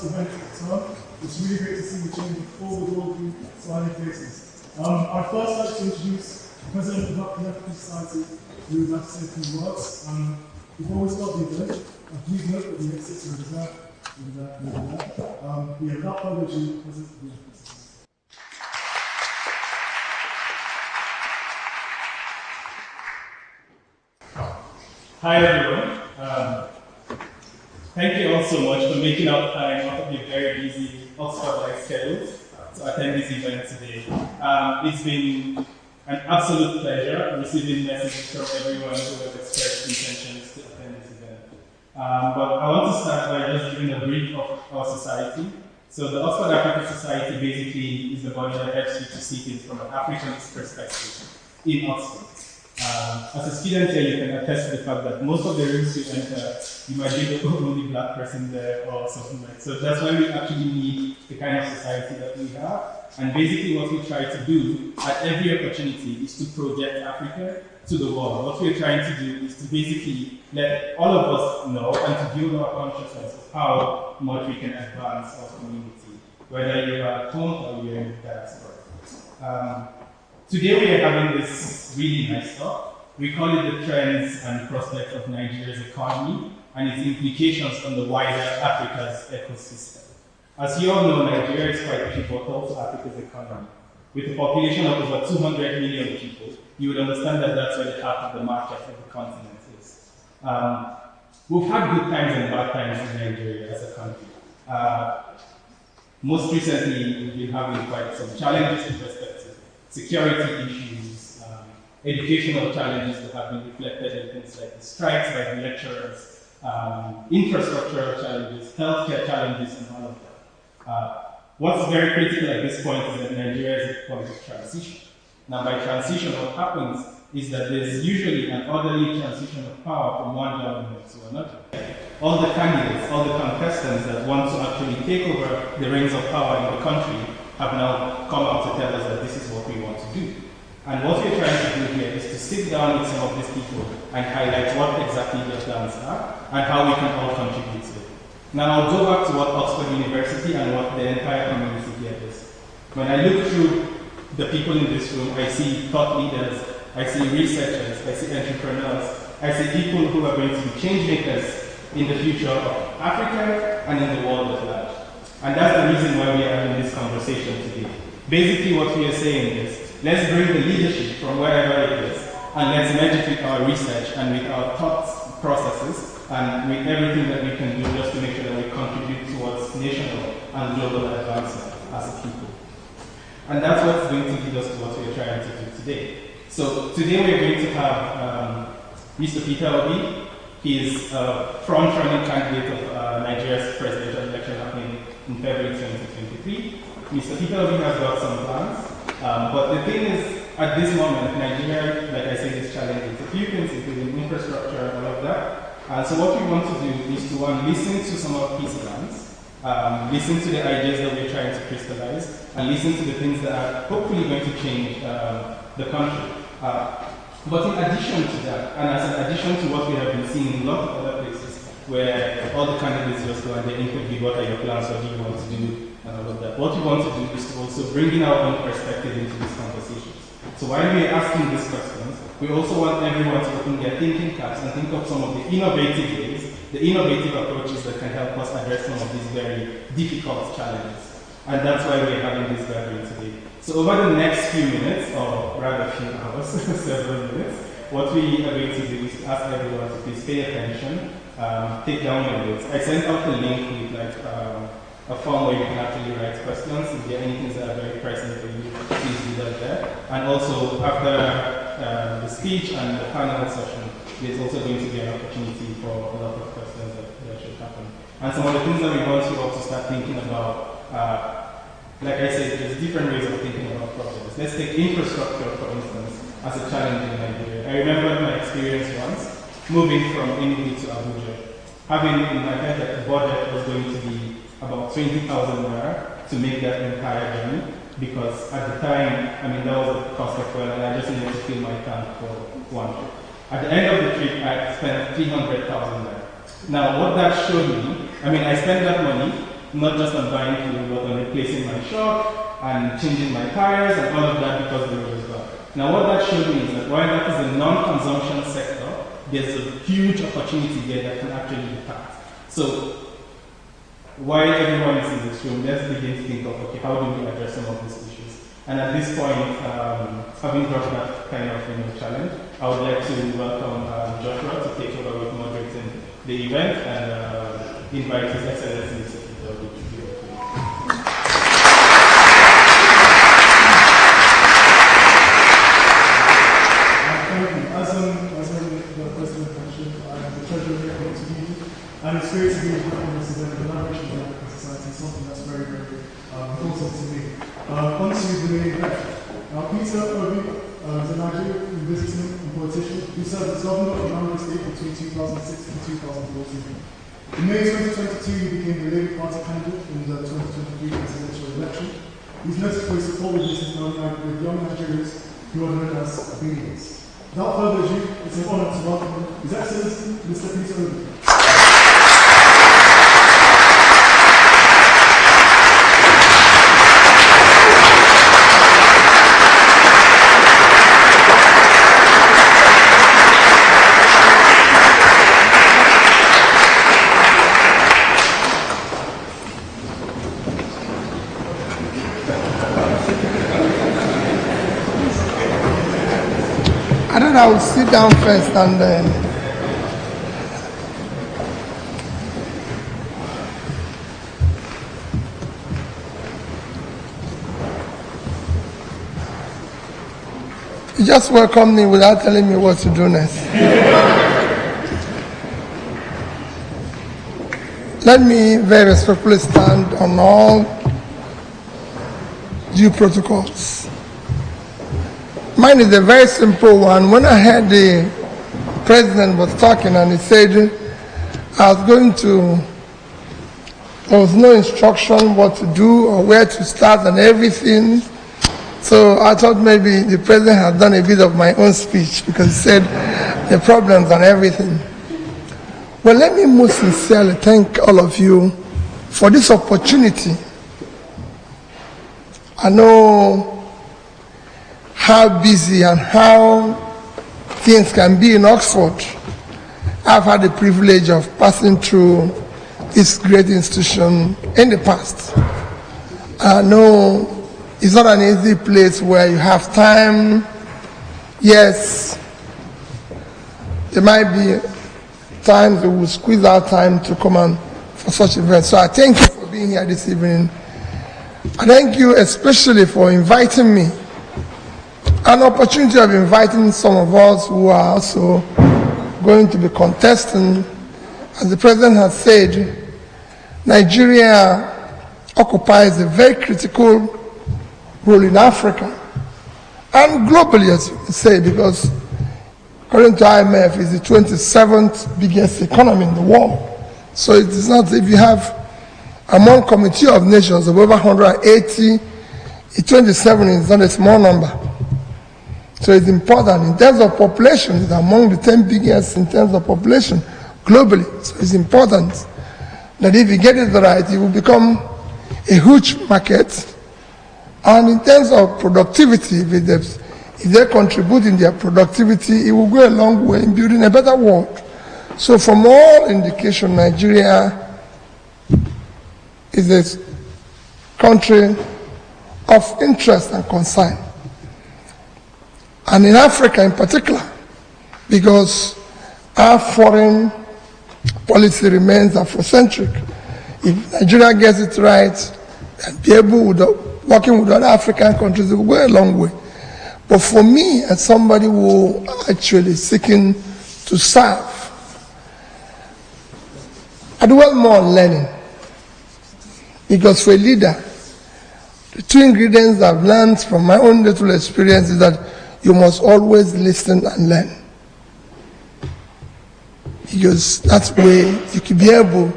first event of the term. It's really great to see the chamber full with all of you smiling faces. I'd first like to introduce the President of the Macroeconomic Society, who would like to say a few words. Before we start the event, please note that the exits are reserved. Without further ado, President of the Macroeconomic Society. Hi everyone. Thank you all so much for making out time out of your very busy Oxford-like schedules to attend this event today. It's been an absolute pleasure receiving messages from everyone who has expressed intentions to attend this event. But I want to start by just giving a brief of our society. So the Oxford African Society basically is the body that helps you to see things from an African perspective in Oxford. As a student here, you can attest to the fact that most of the rooms you enter, you might be the only black person there or something like that. So that's why we actually need the kind of society that we have. And basically what we try to do at every opportunity is to project Africa to the world. What we're trying to do is to basically let all of us know and to build our consciousness of how much we can advance our community, whether you're at home or you're in the diaspora. Today we are having this really nice talk. We call it the trends and prospects of Nigeria's economy and its implications on the wider Africa's ecosystem. As you all know, Nigeria is quite pivotal to Africa's economy. With a population of over 200 million people, you would understand that that's where the heart of the market of the continent is. We've had good times and bad times in Nigeria as a country. Most recently, we've been having quite some challenges in perspective. Security issues, educational challenges that have been reflected in things like the strikes by the lecturers, infrastructural challenges, healthcare challenges, and all of that. What's very critical at this point is that Nigeria is at a point of transition. Now, by transition, what happens is that there's usually an orderly transition of power from one government to another. All the candidates, all the contestants that want to actually take over the reins of power in the country have now come out to tell us that this is what we want to do. And what we're trying to do here is to sit down with some of these people and highlight what exactly their plans are and how we can all contribute to it. Now I'll go back to what Oxford University and what the entire community here is. When I look through the people in this room, I see thought leaders, I see researchers, I see entrepreneurs, I see people who are going to be change makers in the future of Africa and in the world at large. And that's the reason why we are having this conversation today. Basically what we are saying is, let's bring the leadership from wherever it is, and let's merge it with our research and with our thought processes, and with everything that we can do just to make sure that we contribute towards national and global advancement as a people. And that's what's going to lead us to what we're trying to do today. So today we're going to have Mr. Peter Obi. He is a front-running candidate of Nigeria's presidential election happening in February 2023. Mr. Peter Obi has got some plans, but the thing is, at this moment, Nigeria, like I said, is challenging. A few things, including infrastructure and all of that. And so what we want to do is to, one, listen to some of his plans, listen to the ideas that we're trying to crystallize, and listen to the things that are hopefully going to change the country. But in addition to that, and as an addition to what we have been seeing in a lot of other places, where all the candidates just go and they interview, what are your plans, what do you want to do, and all of that. What we want to do is to also bring in our own perspective into these conversations. So while we are asking these questions, we also want everyone to open their thinking caps and think of some of the innovative ways, the innovative approaches that can help us address some of these very difficult challenges. And that's why we're having this gathering today. So over the next few minutes, or rather few hours, several minutes, what we are going to do is to ask everyone to please pay attention, take down your notes. I sent out a link with like a form where you can actually write questions. If there are any things that are very pressing for you, please do that there. And also after the speech and the panel session, there's also going to be an opportunity for a lot of questions that should happen. And some of the things that we want you all to start thinking about, like I said, there's different ways of thinking about problems. Let's take infrastructure, for instance, as a challenge in Nigeria. I remember my experience once, moving from Enugu to Abuja, having in my head that the budget was going to be about 20,000 naira to make that entire journey, because at the time, I mean, that was the cost of fuel, and I just needed to fill my tank for one trip. At the end of the trip, I spent 300,000 naira. Now, what that showed me, I mean, I spent that money not just on buying food, but on replacing my shop and changing my tires and all of that because the road is bad. Now what that showed me is that while that is a non-consumption sector, there's a huge opportunity there that can actually be tapped. So while everyone is in this room, let's begin to think of, okay, how do we address some of these issues? And at this point, having brought that kind of challenge, I would like to welcome Joshua to take over with moderating the event and invite His Excellency the Secretary of the Tribunal. As the President mentioned, I am the Treasurer here at TD, and it's great to be on this event. The collaboration with the African Society is something that's very, very important to me. On to the main event. Now, Peter Obi is a Nigerian visiting and politician who served as governor of Anambra State between 2006 and 2014. In May 2022, he became the Labour Party candidate in the 2023 presidential election. He's noted for his support with business with young Nigerians who are known as Obedience. Without further ado, it's an honour to welcome His Excellency, Mr. Peter Obi. I thought I would sit down first and then you just welcomed me without telling me what to do next. Let me very respectfully stand on all due protocols. Mine is a very simple one. When I heard the president was talking and he said there was no instruction what to do or where to start and everything. So I thought maybe the president had done a bit of my own speech because he said the problems and everything. Well, let me most sincerely thank all of you for this opportunity. I know how busy and how things can be in Oxford. I've had the privilege of passing through this great institution in the past. I know it's not an easy place where you have time. Yes, there might be times we will squeeze out time to come on for such events. So I thank you for being here this evening. I thank you especially for inviting me. An opportunity of inviting some of us who are also going to be contesting. As the president has said, Nigeria occupies a very critical role in Africa and globally, as you say, because according to IMF, it's the 27th biggest economy in the world. So it is not, if you have among Committee of Nations of over 180, 27 is not a small number. So it's important in terms of population, it's among the 10 biggest in terms of population globally. So it's important that if you get it right, it will become a huge market. And in terms of productivity, if they contribute in their productivity, it will go a long way in building a better world. So from all indication, Nigeria is a country of interest and concern. And in Africa in particular, because our foreign policy remains Afrocentric. If Nigeria gets it right and be able, working with other African countries, it will go a long way. But for me, as somebody who actually seeking to serve, I dwell more on learning. Because for a leader, the two ingredients I've learned from my own little experience is that you must always listen and learn. Because that's where you can be able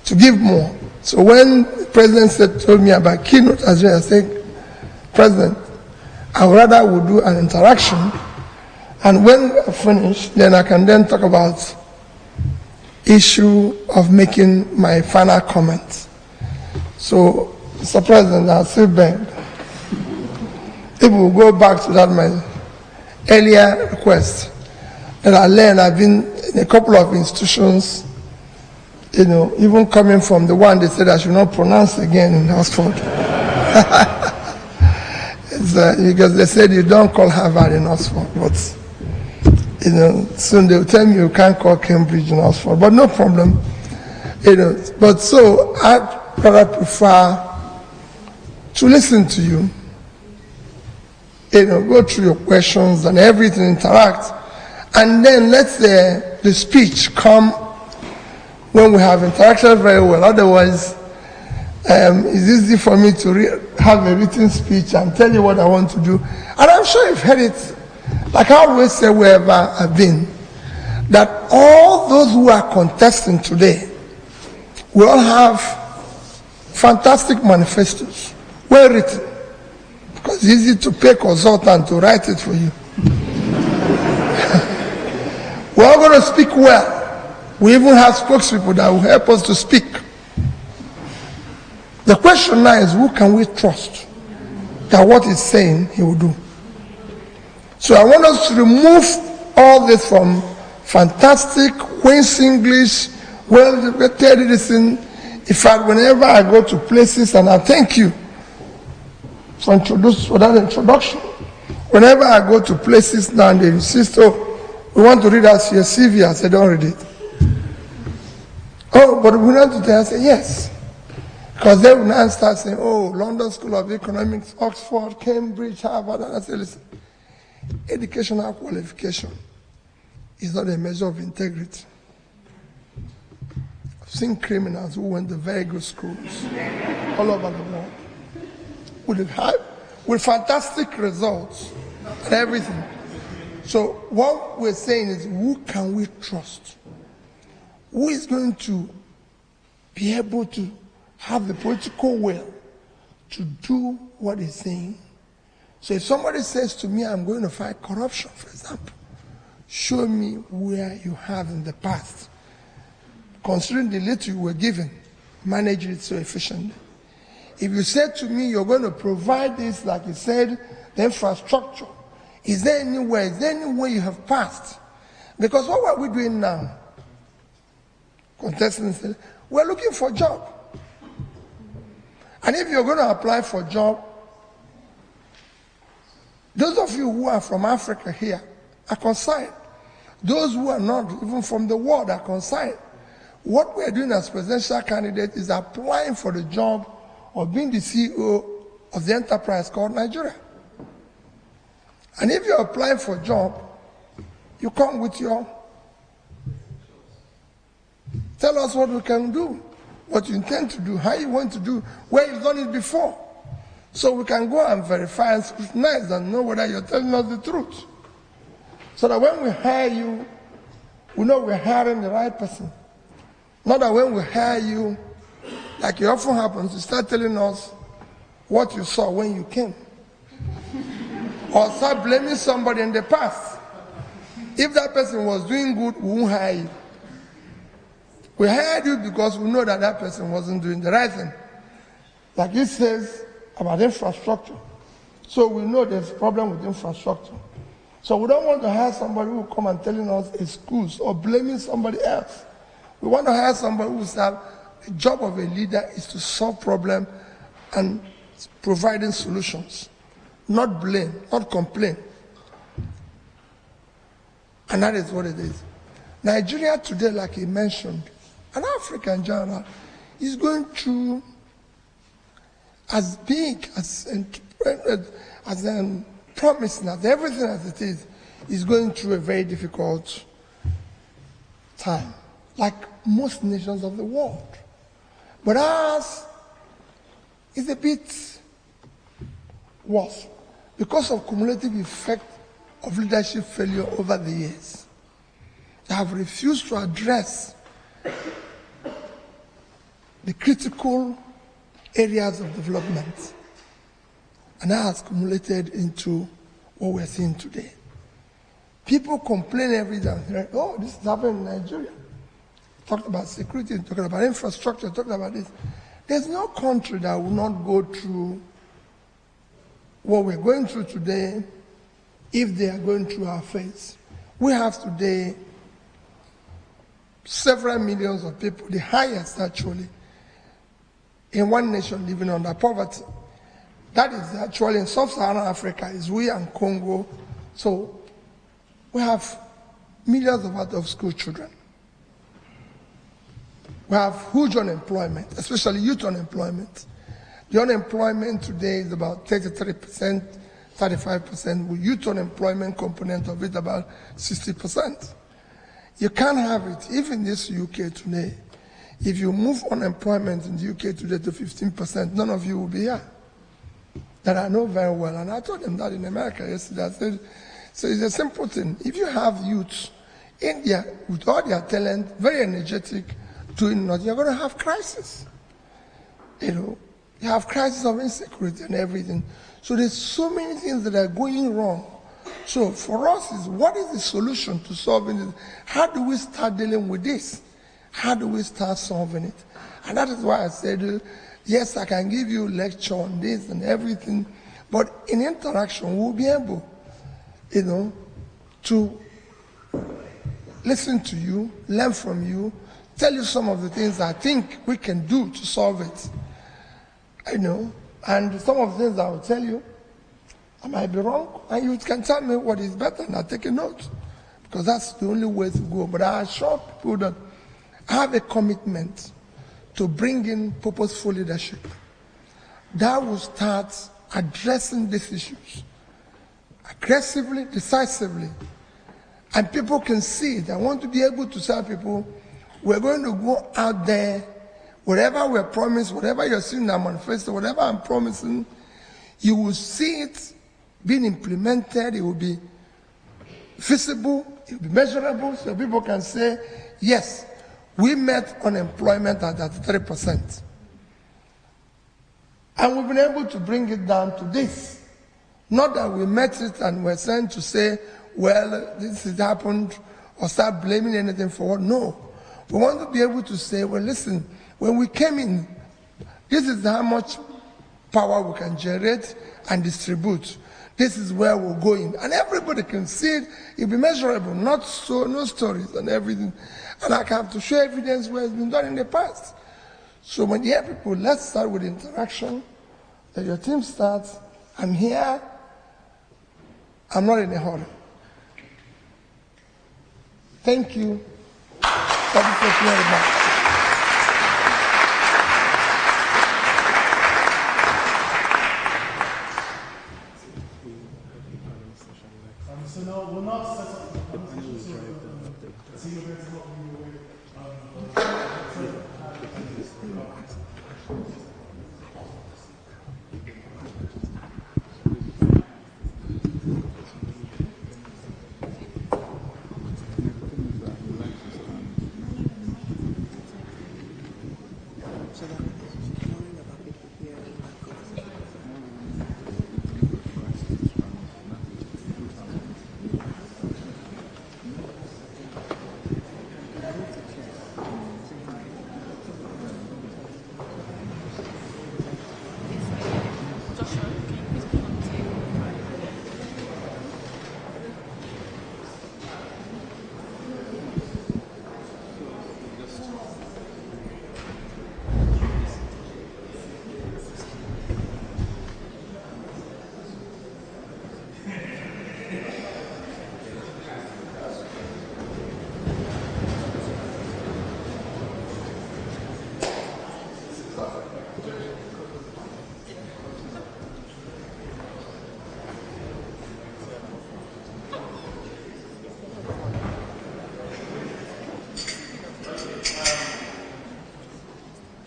to give more. So when the president told me about Keynote, I said, President, I would rather we do an interaction, and when I finish, then I can then talk about issue of making my final comments. So, Mr. President, I still beg, if we go back to that my earlier request, that I learned, I've been in a couple of institutions, even coming from the one they said I should not pronounce again in Oxford. Because they said you don't call Harvard in Oxford, but soon they'll tell me you can't call Cambridge in Oxford, but no problem. But so I'd rather prefer to listen to you, go through your questions and everything, interact, and then let the speech come when we have interacted very well. Otherwise, it's easy for me to have a written speech and tell you what I want to do. And I'm sure you've heard it, like I always say wherever I've been, that all those who are contesting today will all have fantastic manifestos, well written, because it's easy to pay a consultant to write it for you. We're all going to speak well. We even have spokespeople that will help us to speak. The question now is, who can we trust that what he's saying he will do? So I want us to remove all this from fantastic, Queen's English, well-educated listen. In fact, whenever I go to places, and I thank you for that introduction, whenever I go to places now and they insist, we want to read us your CV, I say, don't read it. Oh, but we want to tell, I say, yes. Because they will now start saying, London School of Economics, Oxford, Cambridge, Harvard. And I say, listen, educational qualification is not a measure of integrity. I've seen criminals who went to very good schools all over the world with fantastic results and everything. So what we're saying is, who can we trust? Who is going to be able to have the political will to do what he's saying? So if somebody says to me, I'm going to fight corruption, for example, show me where you have in the past, considering the little you were given, manage it so efficiently. If you said to me, you're going to provide this, like you said, the infrastructure, is there any way you have passed? Because what are we doing now? Contestants say, we're looking for a job. And if you're going to apply for a job, those of you who are from Africa here are consigned. Those who are not, even from the world, are consigned. What we're doing as presidential candidate is applying for the job of being the CEO of the enterprise called Nigeria. And if you're applying for a job, you come with your, tell us what we can do, what you intend to do, how you want to do, where you've done it before. So we can go and verify and scrutinize and know whether you're telling us the truth. So that when we hire you, we know we're hiring the right person. Not that when we hire you, like it often happens, you start telling us what you saw when you came. Or start blaming somebody in the past. If that person was doing good, we won't hire you. We hired you because we know that that person wasn't doing the right thing. Like it says about infrastructure. So we know there's a problem with infrastructure. So we don't want to hire somebody who will come and telling us excuse or blaming somebody else. We want to hire somebody who will say the job of a leader is to solve problems and providing solutions. Not blame, not complain. And that is what it is. Nigeria today, like he mentioned, and Africa in general, is going through as big, as promising, as everything as it is going through a very difficult time, like most nations of the world. But ours is a bit worse because of cumulative effect of leadership failure over the years. They have refused to address the critical areas of development. And that has accumulated into what we're seeing today. People complain every day, like, oh, this is happening in Nigeria. Talked about security, talking about infrastructure, talking about this. There's no country that will not go through what we're going through today if they are going through our phase. We have today several millions of people, the highest actually, in one nation living under poverty. That is actually in sub-Saharan Africa, is we and Congo. So we have millions of out-of-school children. We have huge unemployment, especially youth unemployment. The unemployment today is about 33%, 35%, with youth unemployment component of it about 60%. You can't have it, even this UK today. If you move unemployment in the UK today to 15%, none of you will be here. That I know very well, and I told them that in America yesterday. I said, so it's a simple thing. If you have youth, India, with all their talent, very energetic, doing nothing, you're going to have crisis. You have crisis of insecurity and everything. So there's so many things that are going wrong. So for us, is what is the solution to solving this? How do we start dealing with this? How do we start solving it? And that is why I said, yes, I can give you a lecture on this and everything, but in interaction, we'll be able, to listen to you, learn from you, tell you some of the things I think we can do to solve it. And some of the things I will tell you, I might be wrong, and you can tell me what is better, and I'll take a note, because that's the only way to go. But I assure people that I have a commitment to bring in purposeful leadership that will start addressing these issues aggressively, decisively, and people can see it. I want to be able to tell people, we're going to go out there, whatever we're promised, whatever you're seeing in our manifesto, whatever I'm promising, you will see it being implemented, it will be visible, it will be measurable, so people can say, yes, we met unemployment at 3%. And we've been able to bring it down to this. Not that we met it and we're trying to say, well, this has happened, or start blaming anything for it. No. We want to be able to say, well, listen, when we came in, this is how much power we can generate and distribute. This is where we're going. And everybody can see it. It'll be measurable, no stories and everything. And I have to show evidence where it's been done in the past. So when you hear people, let's start with interaction. Let your team start. I'm here. I'm not in a hurry. Thank you. Thank you very much. So now we'll not set up a team event is not moving away.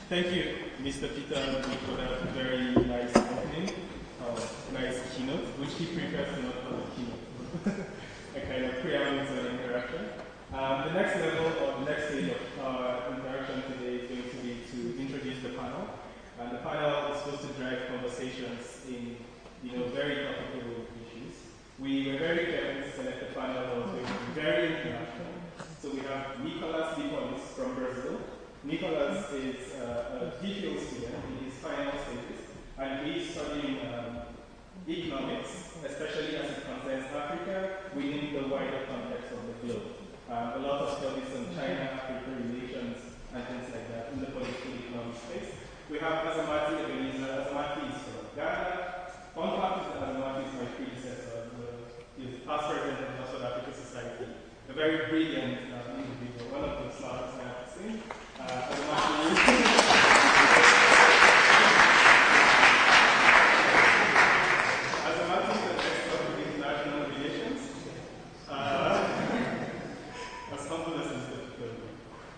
Thank you, Mr. Peter, for that very nice opening, nice keynote, which he prefers to not call a keynote, a kind of preamble to an interaction. The next level or the next stage of our interaction today is going to be to introduce the panel. And the panel is supposed to drive conversations in very topical issues. We were very careful to select a panel that was going to be very international. So we have Nicolas Lipolis from Brazil. Nicolas is a DPO student economics, especially as it concerns Africa, within the wider context of the globe. A lot of studies on China-Africa relations and things like that in the political economic space. We have Azamati Ebenezer. Azamati is from Ghana. Fun fact is that Azamati is my predecessor. He's past president of the South Africa Society. A very brilliant individual, one of the smartest I have seen. Azamati is an expert in international relations. As humble as it's difficult.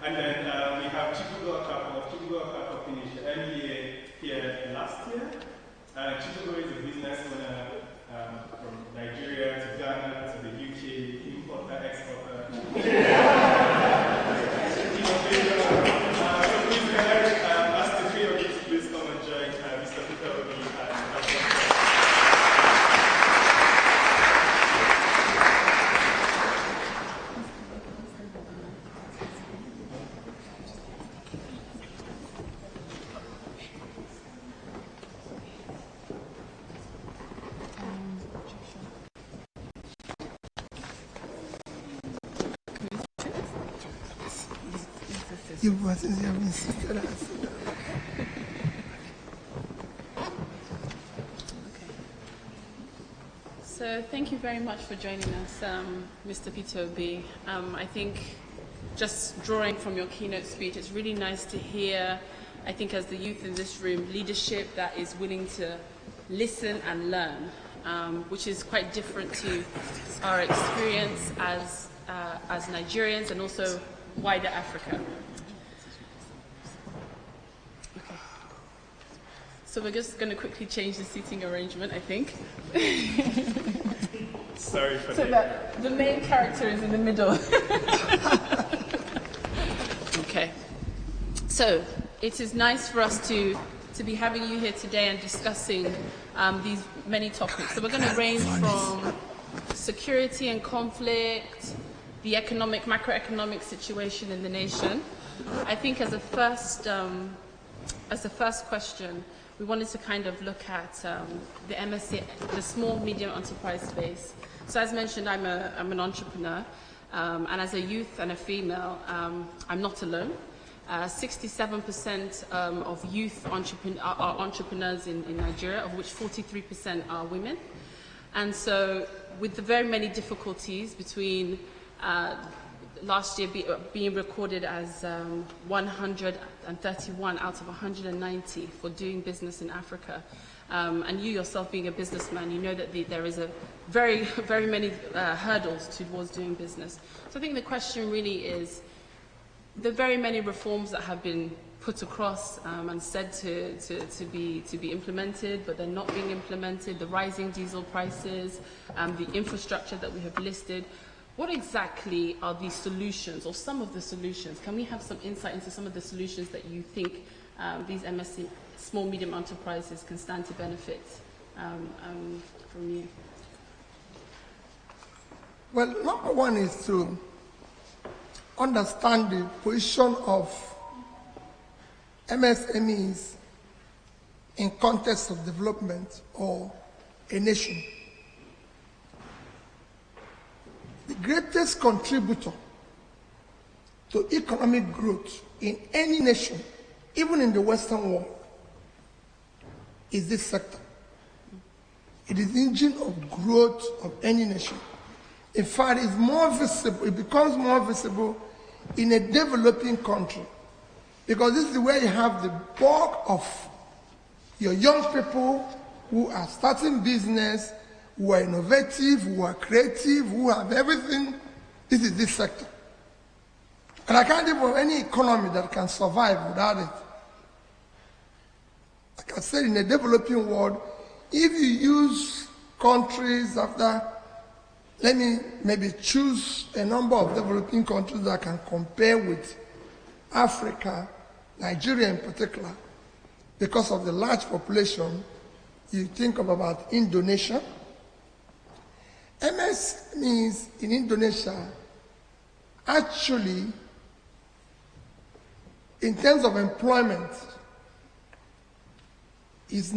And then we have Chibugo Okafor. Chibugo Okafor finished the MBA here last year. Chibugo is a business owner from Nigeria to Ghana to the UK, importer, exporter. Please ask the three of you to please come and join Mr. Peter Obi and You wasn't having seated us. So thank you very much for joining us, Mr. Peter Obi. I think just drawing from your keynote speech, it's really nice to hear, I think as the youth in this room, leadership that is willing to listen and learn, which is quite different to our experience as Nigerians and also wider Africa. Okay. So we're just going to quickly change the seating arrangement, I think. sorry for so that the main character is in the middle. Okay. So it is nice for us to be having you here today and discussing these many topics. So we're going to range from security and conflict, the macroeconomic situation in the nation. I think as a first question, we wanted to kind of look at the MSME, the small medium enterprise space. So as mentioned, I'm an entrepreneur, and as a youth and a female, I'm not alone. 67% of youth are entrepreneurs in Nigeria, of which 43% are women. And so with the very many difficulties between last year being recorded as 131 out of 190 for doing business in Africa, and you yourself being a businessman, you know that there is a very, very many hurdles towards doing business. So I think the question really is, the very many reforms that have been put across and said to be implemented, but they're not being implemented, the rising diesel prices, the infrastructure that we have listed. What exactly are the solutions, or some of the solutions? Can we have some insight into some of the solutions that you think these MSME, small medium enterprises, can stand to benefit from you? Well, number one is to understand the position of MSMEs in context of development or a nation. The greatest contributor to economic growth in any nation, even in the Western world, is this sector. It is the engine of growth of any nation. In fact, it's more visible, it becomes more visible in a developing country, because this is where you have the bulk of your young people who are starting business, who are innovative, who are creative, who have everything. This is this sector. And I can't think of any economy that can survive without it. Like I said, in a developing world, if you use countries after, let me maybe choose a number of developing countries that can compare with Africa, Nigeria in particular, because of the large population. You think of about Indonesia. MSMEs in Indonesia actually, in terms of employment, is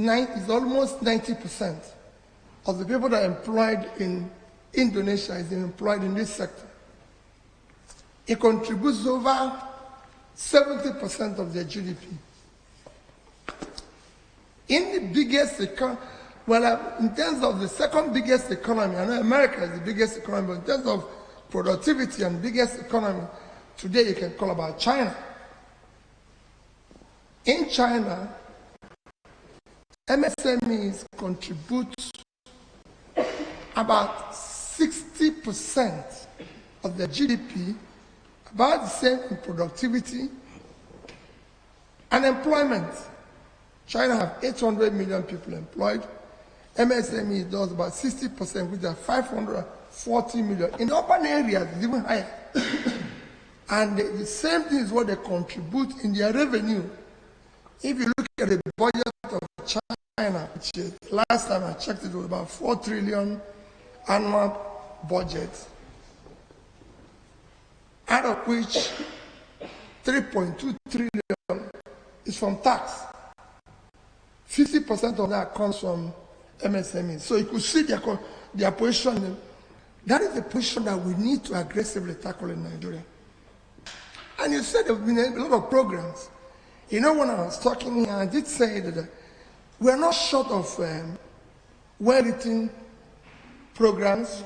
almost 90%. of the people that are employed in Indonesia is employed in this sector. It contributes over 70% of their GDP. In the biggest economy, well, in terms of the second biggest economy, I know America is the biggest economy, but in terms of productivity and biggest economy, today you can call about China. In China, MSMEs contribute about 60% of the GDP, about the same in productivity and employment. China have 800 million people employed. MSME does about 60%, which are 540 million. In the urban areas, it's even higher. And the same thing is what they contribute in their revenue. If you look at the budget of China, which is, last time I checked, it was about 4 trillion annual budget, out of which 3.2 trillion is from tax. 50% of that comes from MSME. So you could see their position. That is the position that we need to aggressively tackle in Nigeria. And you said there have been a lot of programs. You know, when I was talking here, I did say that we are not short of well-written programs.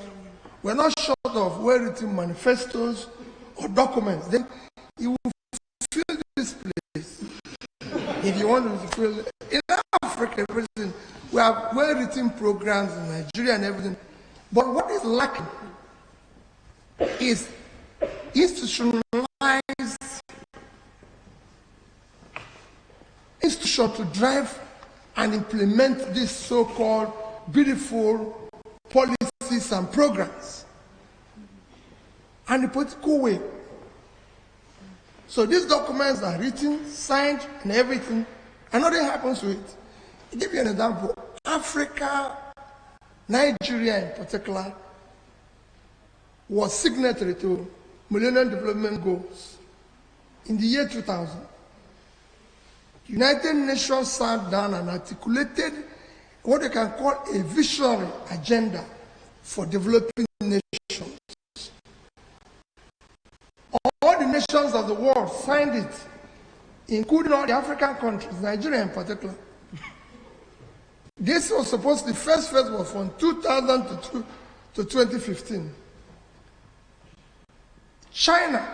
We're not short of well-written manifestos or documents. Then you will fill this place. If you want to fill in Africa, everything, we have well-written programs in Nigeria and everything. But what is lacking is institutionalized institution to drive and implement these so-called beautiful policies and programs and the political way. So these documents are written, signed, and everything, and nothing happens to it. I'll give you an example. Africa, Nigeria in particular, was signatory to Millennium Development Goals in the year 2000. The United Nations sat down and articulated what they can call a visionary agenda for developing nations. All the nations of the world signed it, including all the African countries, Nigeria in particular. This was supposed to, the first phase was from 2000 to 2015. China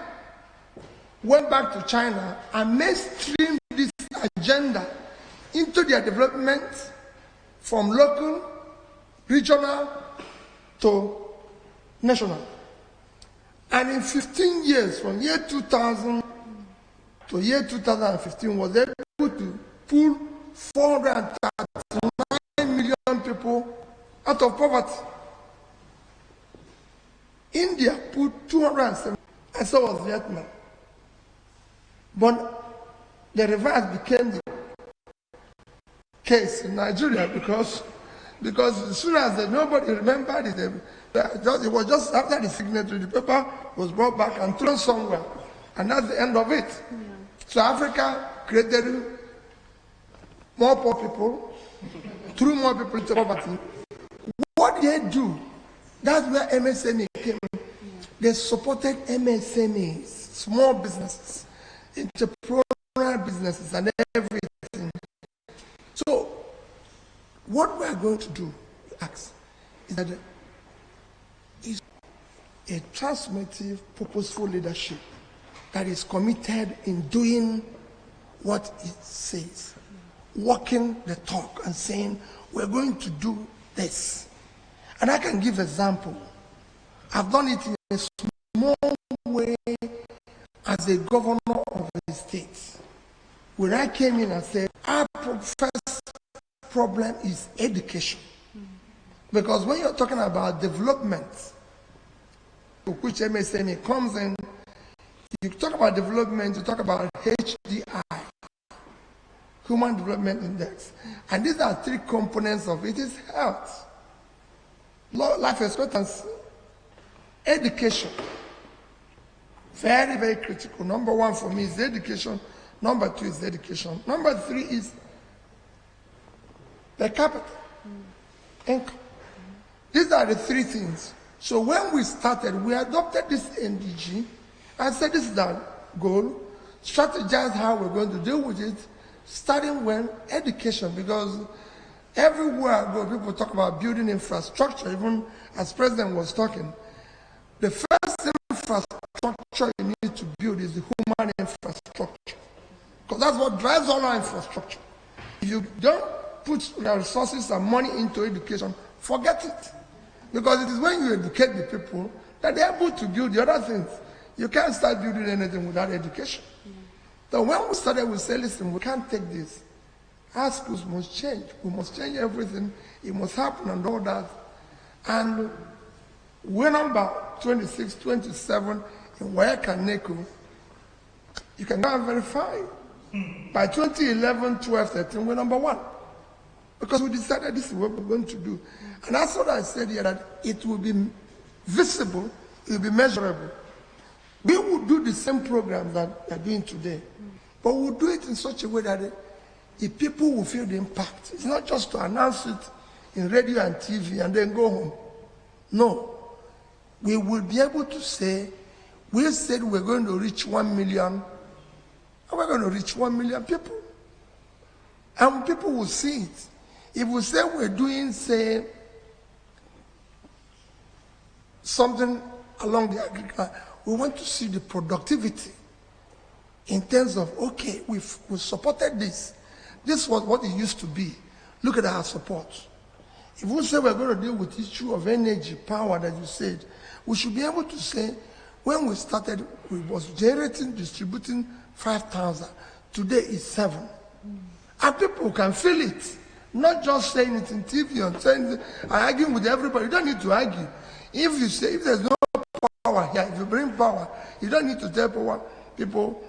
went back to China and mainstreamed this agenda into their development from local, regional to national. And in 15 years, from year 2000 to year 2015, was able to pull 439 million people out of poverty. India put 207, and so was Vietnam. But the reverse became the case in Nigeria because as soon as nobody remembered it, it was just after the signature, the paper was brought back and thrown somewhere. And that's the end of it. Yeah. So Africa created more poor people, threw more people into poverty. What did they do? That's where MSME came in. Yeah. They supported MSMEs, small businesses, entrepreneurial businesses, and everything. So, what we are going to do, ask, is that is a transformative, purposeful leadership that is committed in doing what it says, walking the talk and saying, we're going to do this. And I can give example. I've done it in a small way as a governor of the state. When I came in and said, our first problem is education. Because when you're talking about development, to which MSME comes in, you talk about development, you talk about HDI, Human Development Index. And these are three components of it. It is health, life expectancy, education. Very, very critical. Number one for me is education. Number two is education. Number three is per capita income. These are the three things. So when we started, we adopted this NDG and said this is our goal, strategize how we're going to deal with it, starting when education, because everywhere I go, people talk about building infrastructure, even as President was talking. The first infrastructure you need to build is the human infrastructure, because that's what drives all our infrastructure. If you don't put your resources and money into education, forget it. Because it is when you educate the people that they're able to build the other things. You can't start building anything without education. So when we started, we said, listen, we can't take this. Our schools must change. We must change everything. It must happen and all that. And we're number 26, 27 in Wayaka Neko. You can go and verify. By 2011, 12, 13, we're number 1. Because we decided this is what we're going to do. And that's what I said here, that it will be visible, it will be measurable. We will do the same programs that we are doing today, but we'll do it in such a way that the people will feel the impact. It's not just to announce it in radio and TV and then go home. No. We will be able to say, we said we're going to reach 1 million, and we're going to reach 1 million people. And people will see it. If we say we're doing, say, something along the agriculture, we want to see the productivity in terms of, okay, we've supported this. This was what it used to be. Look at our support. If we say we're going to deal with the issue of energy, power that you said, we should be able to say, when we started, we was distributing 5,000. Today is 7. And people can feel it. Not just saying it in TV and saying it, and arguing with everybody. You don't need to argue. If you say, if there's no power here, if you bring power, you don't need to tell people.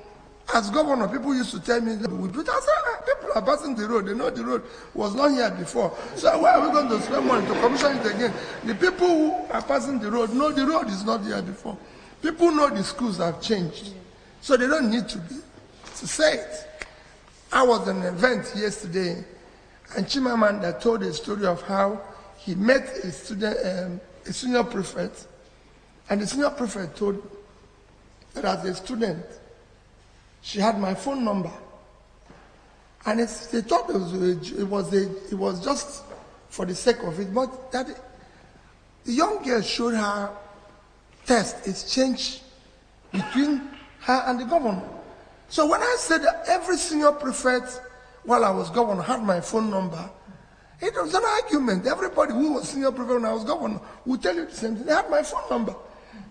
As governor, people used to tell me, we do that. People are passing the road. They know the road was not here before. So why are we going to spend money to commission it again? The people who are passing the road know the road is not here before. People know the schools have changed. So they don't need to say it. I was at an event yesterday, and Chimamanda told a story of how he met a student, a senior prefect, and the senior prefect told that as a student, she had my phone number, and they thought it was just for the sake of it, but that the young girl showed her test exchange between her and the governor. So when I said that every senior prefect while I was governor had my phone number, it was an argument. Everybody who was senior prefect when I was governor would tell you the same thing. They had my phone number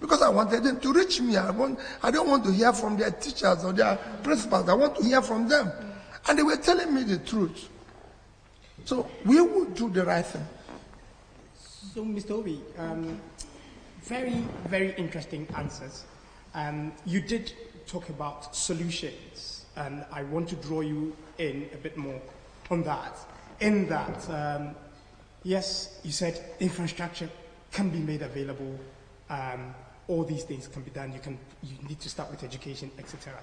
because I wanted them to reach me. I don't want to hear from their teachers or their principals. I want to hear from them. And they were telling me the truth. So we would do the right thing. So, Mr. Obi, very, very interesting answers. You did talk about solutions, and I want to draw you in a bit more on that. In that, yes, you said infrastructure can be made available, all these things can be done, you need to start with education, etc.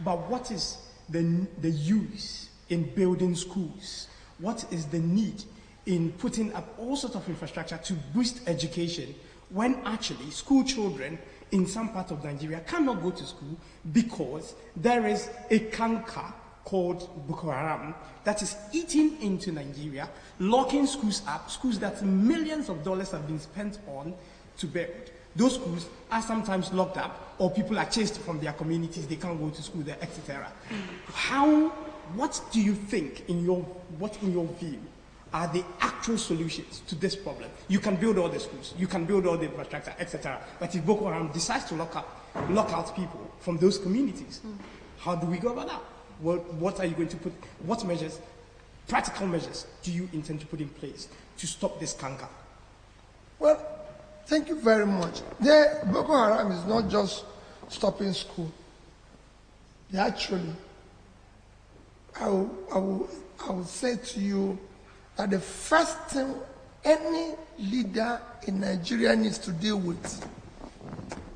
But what is the use in building schools? What is the need in putting up all sorts of infrastructure to boost education when actually school children in some part of Nigeria cannot go to school because there is a canker called Boko Haram that is eating into Nigeria, locking schools up, schools that millions of dollars have been spent on to build. Those schools are sometimes locked up, or people are chased from their communities, they can't go to school there, etc. What do you think, in your view, are the actual solutions to this problem? You can build all the schools, you can build all the infrastructure, etc. But if Boko Haram decides to lock out people from those communities, how do we go about that? What are you going to put? What measures, practical measures, do you intend to put in place to stop this canker? Well, thank you very much. Boko Haram is not just stopping school. They actually, I will say to you that the first thing any leader in Nigeria needs to deal with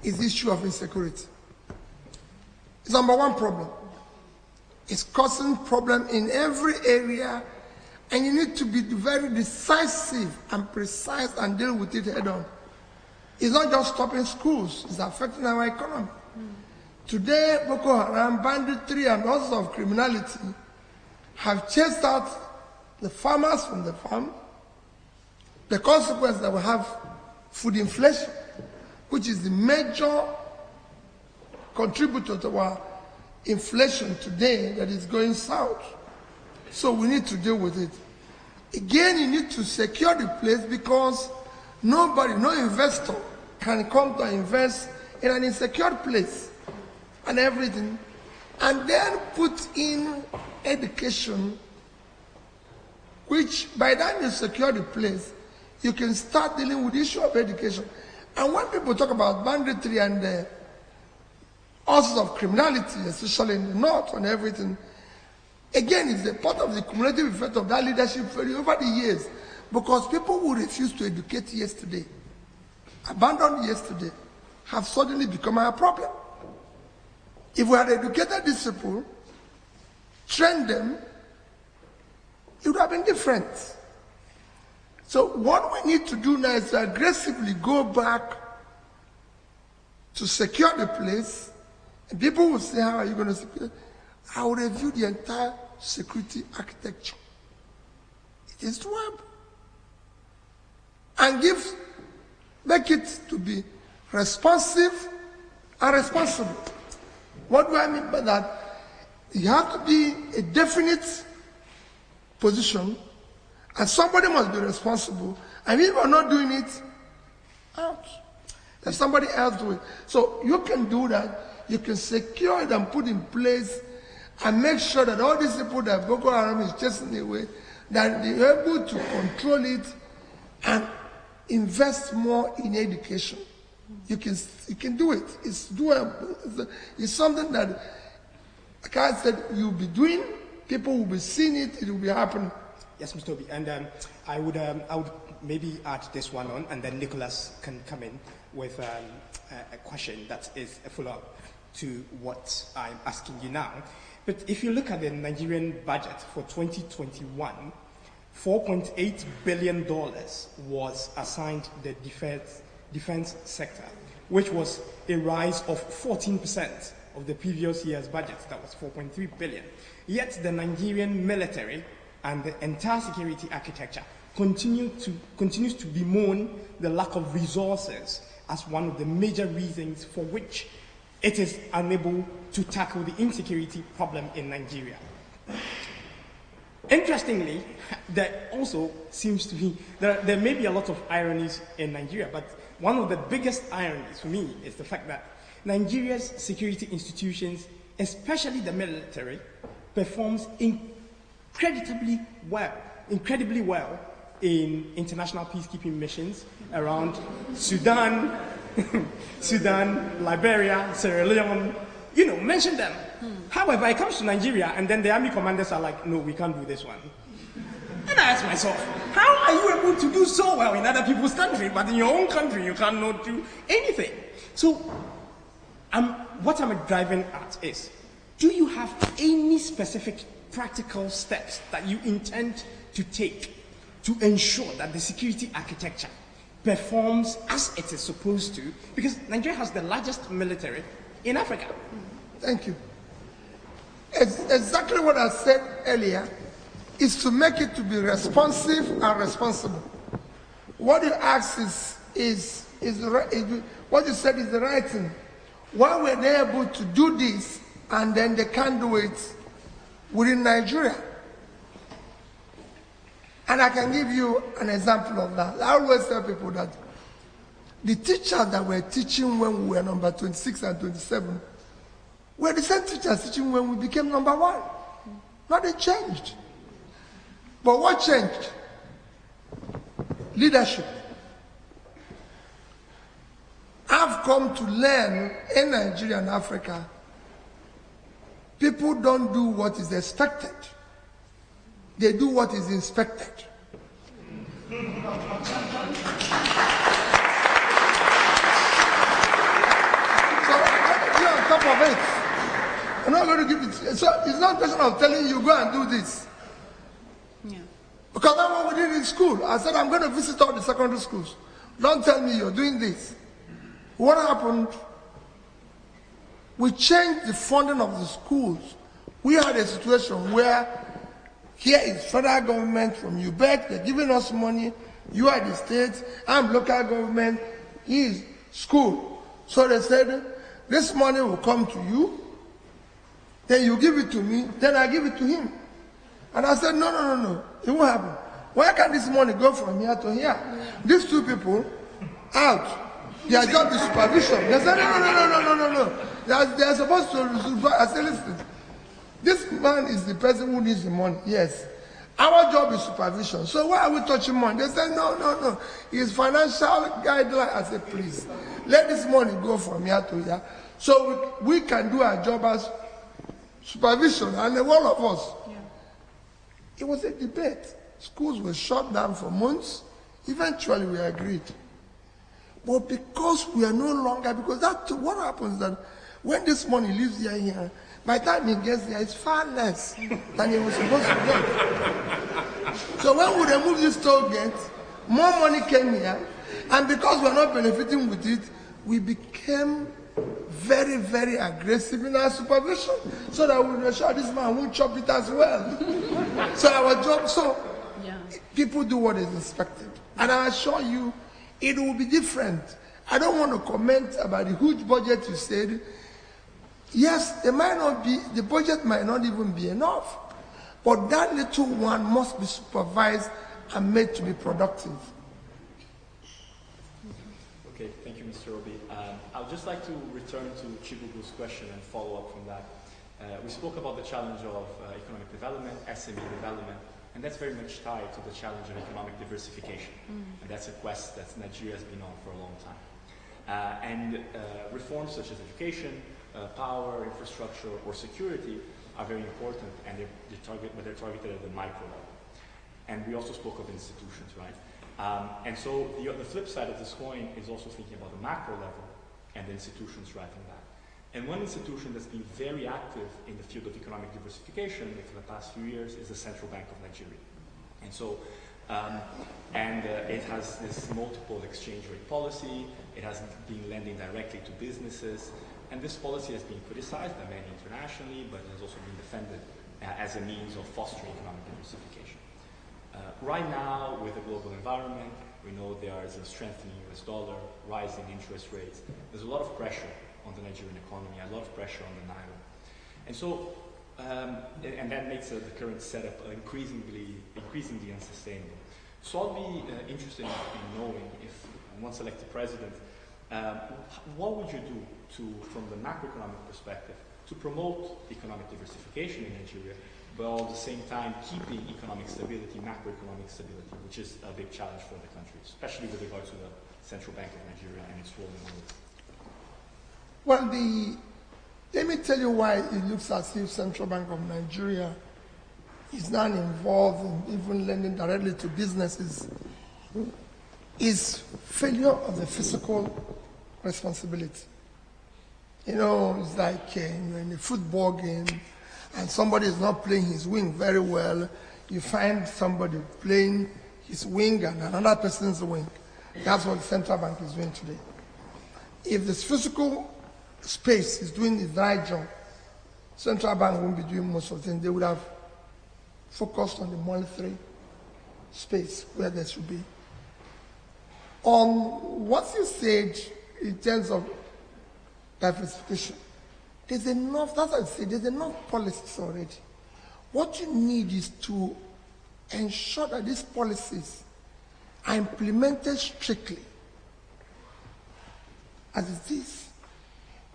is the issue of insecurity. It's number one problem. It's causing problem in every area, And you need to be very decisive and precise and deal with it head on. It's not just stopping schools, it's affecting our economy. Today, Boko Haram, banditry, and all sorts of criminality have chased out the farmers from the farm. The consequence that we have food inflation, which is the major contributor to our inflation today that is going south. So we need to deal with it. Again, you need to secure the place because nobody, no investor can come to invest in an insecure place and everything, and then put in education, which by the time you secure the place, you can start dealing with the issue of education. And when people talk about banditry and all sorts of criminality, especially in the north and everything, again, it's a part of the cumulative effect of that leadership failure over the years, because people who refused to educate yesterday, abandoned yesterday, have suddenly become our problem. If we had educated these people, trained them, it would have been different. So what we need to do now is to aggressively go back to secure the place, and people will say, how are you going to secure it? I will review the entire security architecture. It is doable. And make it to be responsive and responsible. What do I mean by that? You have to be a definite position, and somebody must be responsible. And if you are not doing it, out. Let somebody else do it. So you can do that. You can secure it and put in place and make sure that all these people that Boko Haram is chasing away, that they're able to control it and invest more in education. You can do it. It's doable. It's something that, like I said, you'll be doing. People will be seeing it. It will be happening. Yes, Mr. Obi, and I would maybe add this one on, and then Nicholas can come in with a question that is a follow-up to what I'm asking you now. But if you look at the Nigerian budget for 2021, $4.8 billion was assigned the defense sector, which was a rise of 14% of the previous year's budget. That was 4.3 billion. Yet the Nigerian military and the entire security architecture continues to bemoan the lack of resources as one of the major reasons for which it is unable to tackle the insecurity problem in Nigeria. Interestingly, there also seems to be, there may be a lot of ironies in Nigeria, but one of the biggest ironies for me is the fact that Nigeria's security institutions, especially the military, performs incredibly well in international peacekeeping missions around Sudan, Liberia, Sierra Leone, mention them. However, it comes to Nigeria, and then the army commanders are like, no, we can't do this one. And I ask myself, how are you able to do so well in other people's country, but in your own country you cannot do anything? So, what I'm driving at is, do you have any specific practical steps that you intend to take to ensure that the security architecture performs as it is supposed to? Because Nigeria has the largest military in Africa. Thank you. It's exactly what I said earlier, is to make it to be responsive and responsible. What you asked is what you said is the right thing. Why were they able to do this and then they can't do it within Nigeria? And I can give you an example of that. I always tell people that the teachers that were teaching when we were number 26 and 27 were the same teachers teaching when we became number 1. Nothing changed. But what changed? Leadership. I've come to learn in Nigeria and Africa, people don't do what is expected. They do what is inspected. So, you're on top of it. I'm not going to give it. So it's not a question of telling you, go and do this. Yeah. Because that's what we did in school. I said, I'm going to visit all the secondary schools. Don't tell me you're doing this. What happened? We changed the funding of the schools. We had a situation where here is federal government from UBEC, they're giving us money. You are the state, I'm local government, he is school. So they said, this money will come to you, then you give it to me, then I give it to him. And I said, no, it won't happen. Why can't this money go from here to here? These two people, out. Their job is supervision. They said, no. They're supposed to supervise. I said, listen, this man is the person who needs the money. Yes. Our job is supervision. So why are we touching money? They said, no. It's financial guideline. I said, please, let this money go from here to here. So we can do our job as supervision. And all of us. Yeah. It was a debate. Schools were shut down for months. Eventually we agreed. But because we are no longer, because that's what happens that when this money leaves here, by the time it gets there, it's far less than it was supposed to get. So when we removed this toll gate, more money came here, and because we're not benefiting with it, we became very, very aggressive in our supervision, so that we were sure this man won't chop it as well. So our job, people do what is expected. And I assure you, it will be different. I don't want to comment about the huge budget you said. Yes, it might not be, the budget might not even be enough. But that little one must be supervised and made to be productive. Okay, thank you, Mr. Obi. I would just like to return to Chibubu's question and follow up from that. We spoke about the challenge of economic development, SME development, and that's very much tied to the challenge of economic diversification. And that's a quest that Nigeria has been on for a long time. Reforms such as education, power, infrastructure, or security are very important, and they're targeted at the micro level. And we also spoke of institutions, right? And so the flip side of this coin is also thinking about the macro level and the institutions driving that. And one institution that's been very active in the field of economic diversification for the past few years is the Central Bank of Nigeria. And so, it has this multiple exchange rate policy, it has been lending directly to businesses, and this policy has been criticized by many internationally, but has also been defended as a means of fostering economic diversification. Right now, with the global environment, we know there is a strengthening US dollar, rising interest rates. There's a lot of pressure on the Nigerian economy, a lot of pressure on the Naira. And so, and that makes the current setup increasingly unsustainable. So I'll be interested in knowing if, once elected president, what would you do from the macroeconomic perspective to promote economic diversification in Nigeria, but at the same time keeping economic stability, macroeconomic stability, which is a big challenge for the country, especially with regard to the Central Bank of Nigeria and its role in all this? Well, let me tell you why it looks as if Central Bank of Nigeria is not involved in even lending directly to businesses. Is failure of the fiscal responsibility. You know, it's like you're in a football game and somebody is not playing his wing very well. You find somebody playing his wing and another person's wing. That's what the central bank is doing today. If this physical space is doing the right job, central bank won't be doing most of the things. They would have focused on the monetary space where there should be. On what you said in terms of diversification, there's enough, that's what I say, there's enough policies already. What you need is to ensure that these policies are implemented strictly as it is.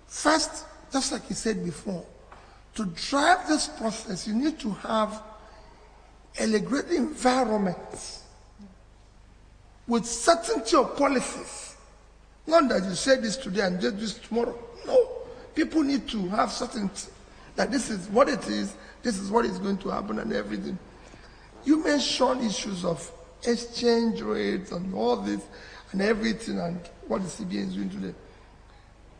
First, just like you said before, to drive this process, you need to have a great environment with certainty of policies. Not that you say this today and do this tomorrow. No. People need to have certainty that this is what it is what is going to happen and everything. You mentioned issues of exchange rates and all this and everything and what the CBN is doing today.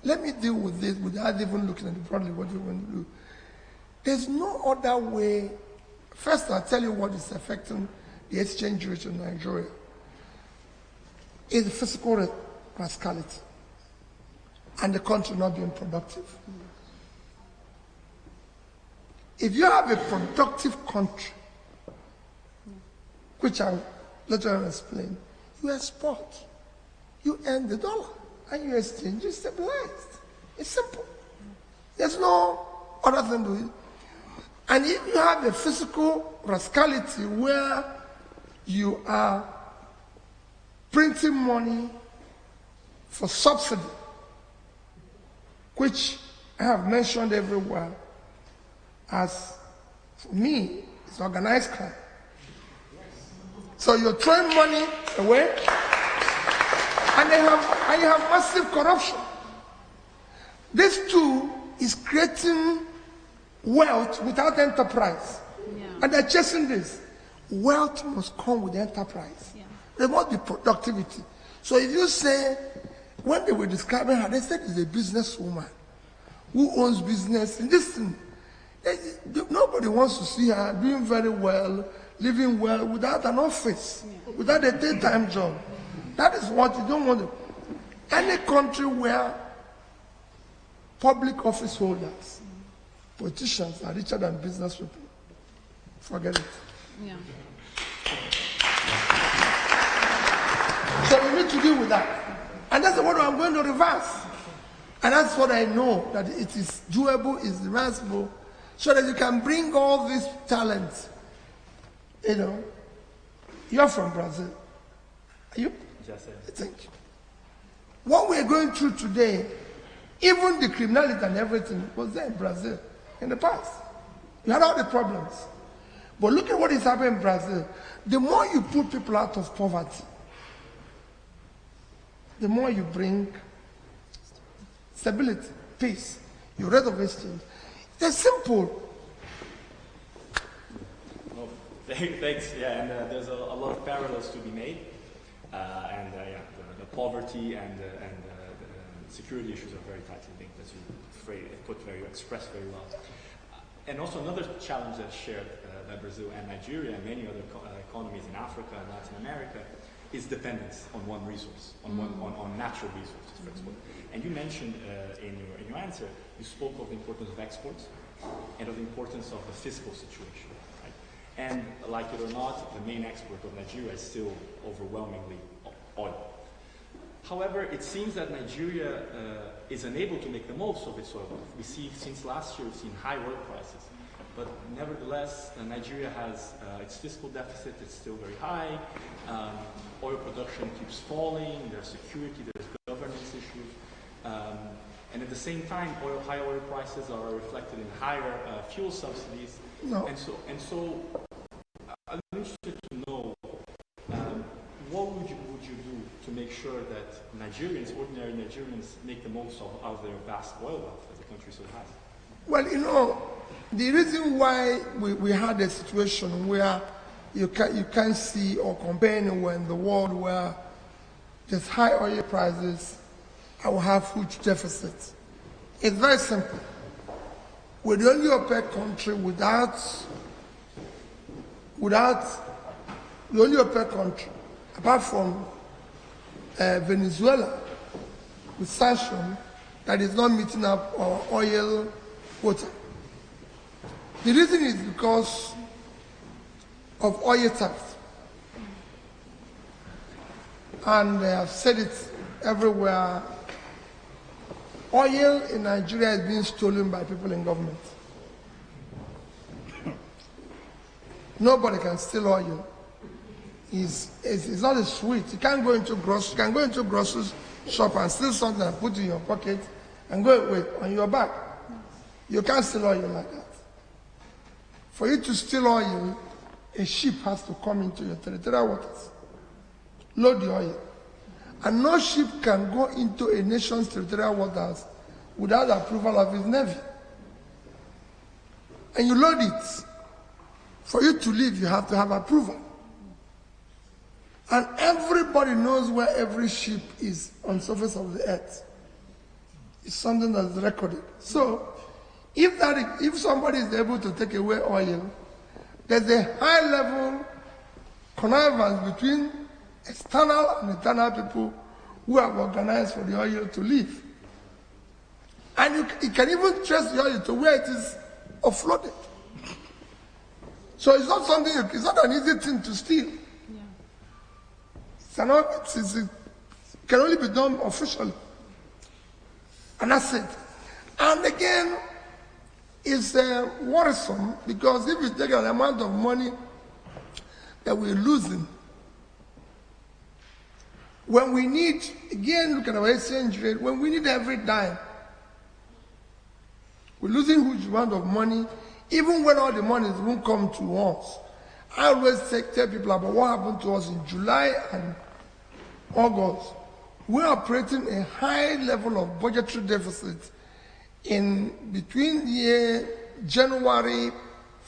Let me deal with this without even looking at it broadly what we're going to do. There's no other way. First, I'll tell you what is affecting the exchange rate in Nigeria is fiscal rascality and the country not being productive. If you have a productive country, which I'll later explain, you export, you earn the dollar, and you exchange is stabilized. It's simple. There's no other thing to it. And if you have a physical rascality where you are printing money for subsidy, which I have mentioned everywhere, as for me, it's organized crime. So you're throwing money away, and you have massive corruption. This too is creating wealth without enterprise. Yeah. And they're chasing this. Wealth must come with enterprise. Yeah. There must be productivity. So if you say, when they were describing her, they said it's a businesswoman who owns business in this thing. Nobody wants to see her doing very well, living well, without an office, without a daytime job. That is what you don't want to. Any country where public office holders, politicians are richer than business people, forget it. Yeah. So we need to deal with that. And that's what I'm going to reverse. And that's what I know, that it is doable, it's reversible, so that you can bring all these talents. You know, you're from Brazil. Are you? Yes, sir. Thank you. What we're going through today, even the criminality and everything, was there in Brazil in the past. You had all the problems. But look at what is happening in Brazil. The more you put people out of poverty, the more you bring stability, peace, your rate of exchange. They're simple. No, thanks. Yeah, and there's a lot of parallels to be made. The poverty and the security issues are very tightly linked, as you expressed very well. And also another challenge that's shared by Brazil and Nigeria and many other economies in Africa and Latin America is dependence on one resource, on natural resources, for example. And you mentioned in your answer, you spoke of the importance of exports and of the importance of the fiscal situation. Right? And like it or not, the main export of Nigeria is still overwhelmingly oil. However, it seems that Nigeria is unable to make the most of its oil wealth. We see, since last year, we've seen high oil prices. But nevertheless, Nigeria has its fiscal deficit, it's still very high. Oil production keeps falling, there's security, there's governance issues. And at the same time, high oil prices are reflected in higher fuel subsidies. No. And so I'm interested to know, what would you do to make sure that Nigerians, ordinary Nigerians, make the most of their vast oil wealth that the country so has? Well, you know, the reason why we had a situation where you can't see or compare anywhere in the world where there's high oil prices and we have huge deficits. It's very simple. We're the only OPEC country without the only OPEC country, apart from Venezuela, with sanction, that is not meeting up our oil quota. The reason is because of oil tax. And they have said it everywhere. Oil in Nigeria is being stolen by people in government. Nobody can steal oil. It's not a sweet. You can't go into grocery shop and steal something and put it in your pocket and go away on your back. You can't steal oil like that. For you to steal oil, a ship has to come into your territorial waters, load the oil. And no ship can go into a nation's territorial waters without the approval of its navy. And you load it. For you to leave, you have to have approval. And everybody knows where every ship is on the surface of the earth. It's something that's recorded. So, if somebody is able to take away oil, there's a high level connivance between external and internal people who have organized for the oil to leave. And you can even trace the oil to where it is offloaded. So it's not something, it's not an easy thing to steal. Yeah. It can only be done officially. And that's it. And again, it's worrisome because if you take an amount of money that we're losing, when we need, again, look at our exchange rate, when we need every dime, we're losing huge amount of money, even when all the money won't come to us. I always tell people about what happened to us in July and August. We're operating a high level of budgetary deficit in between the year January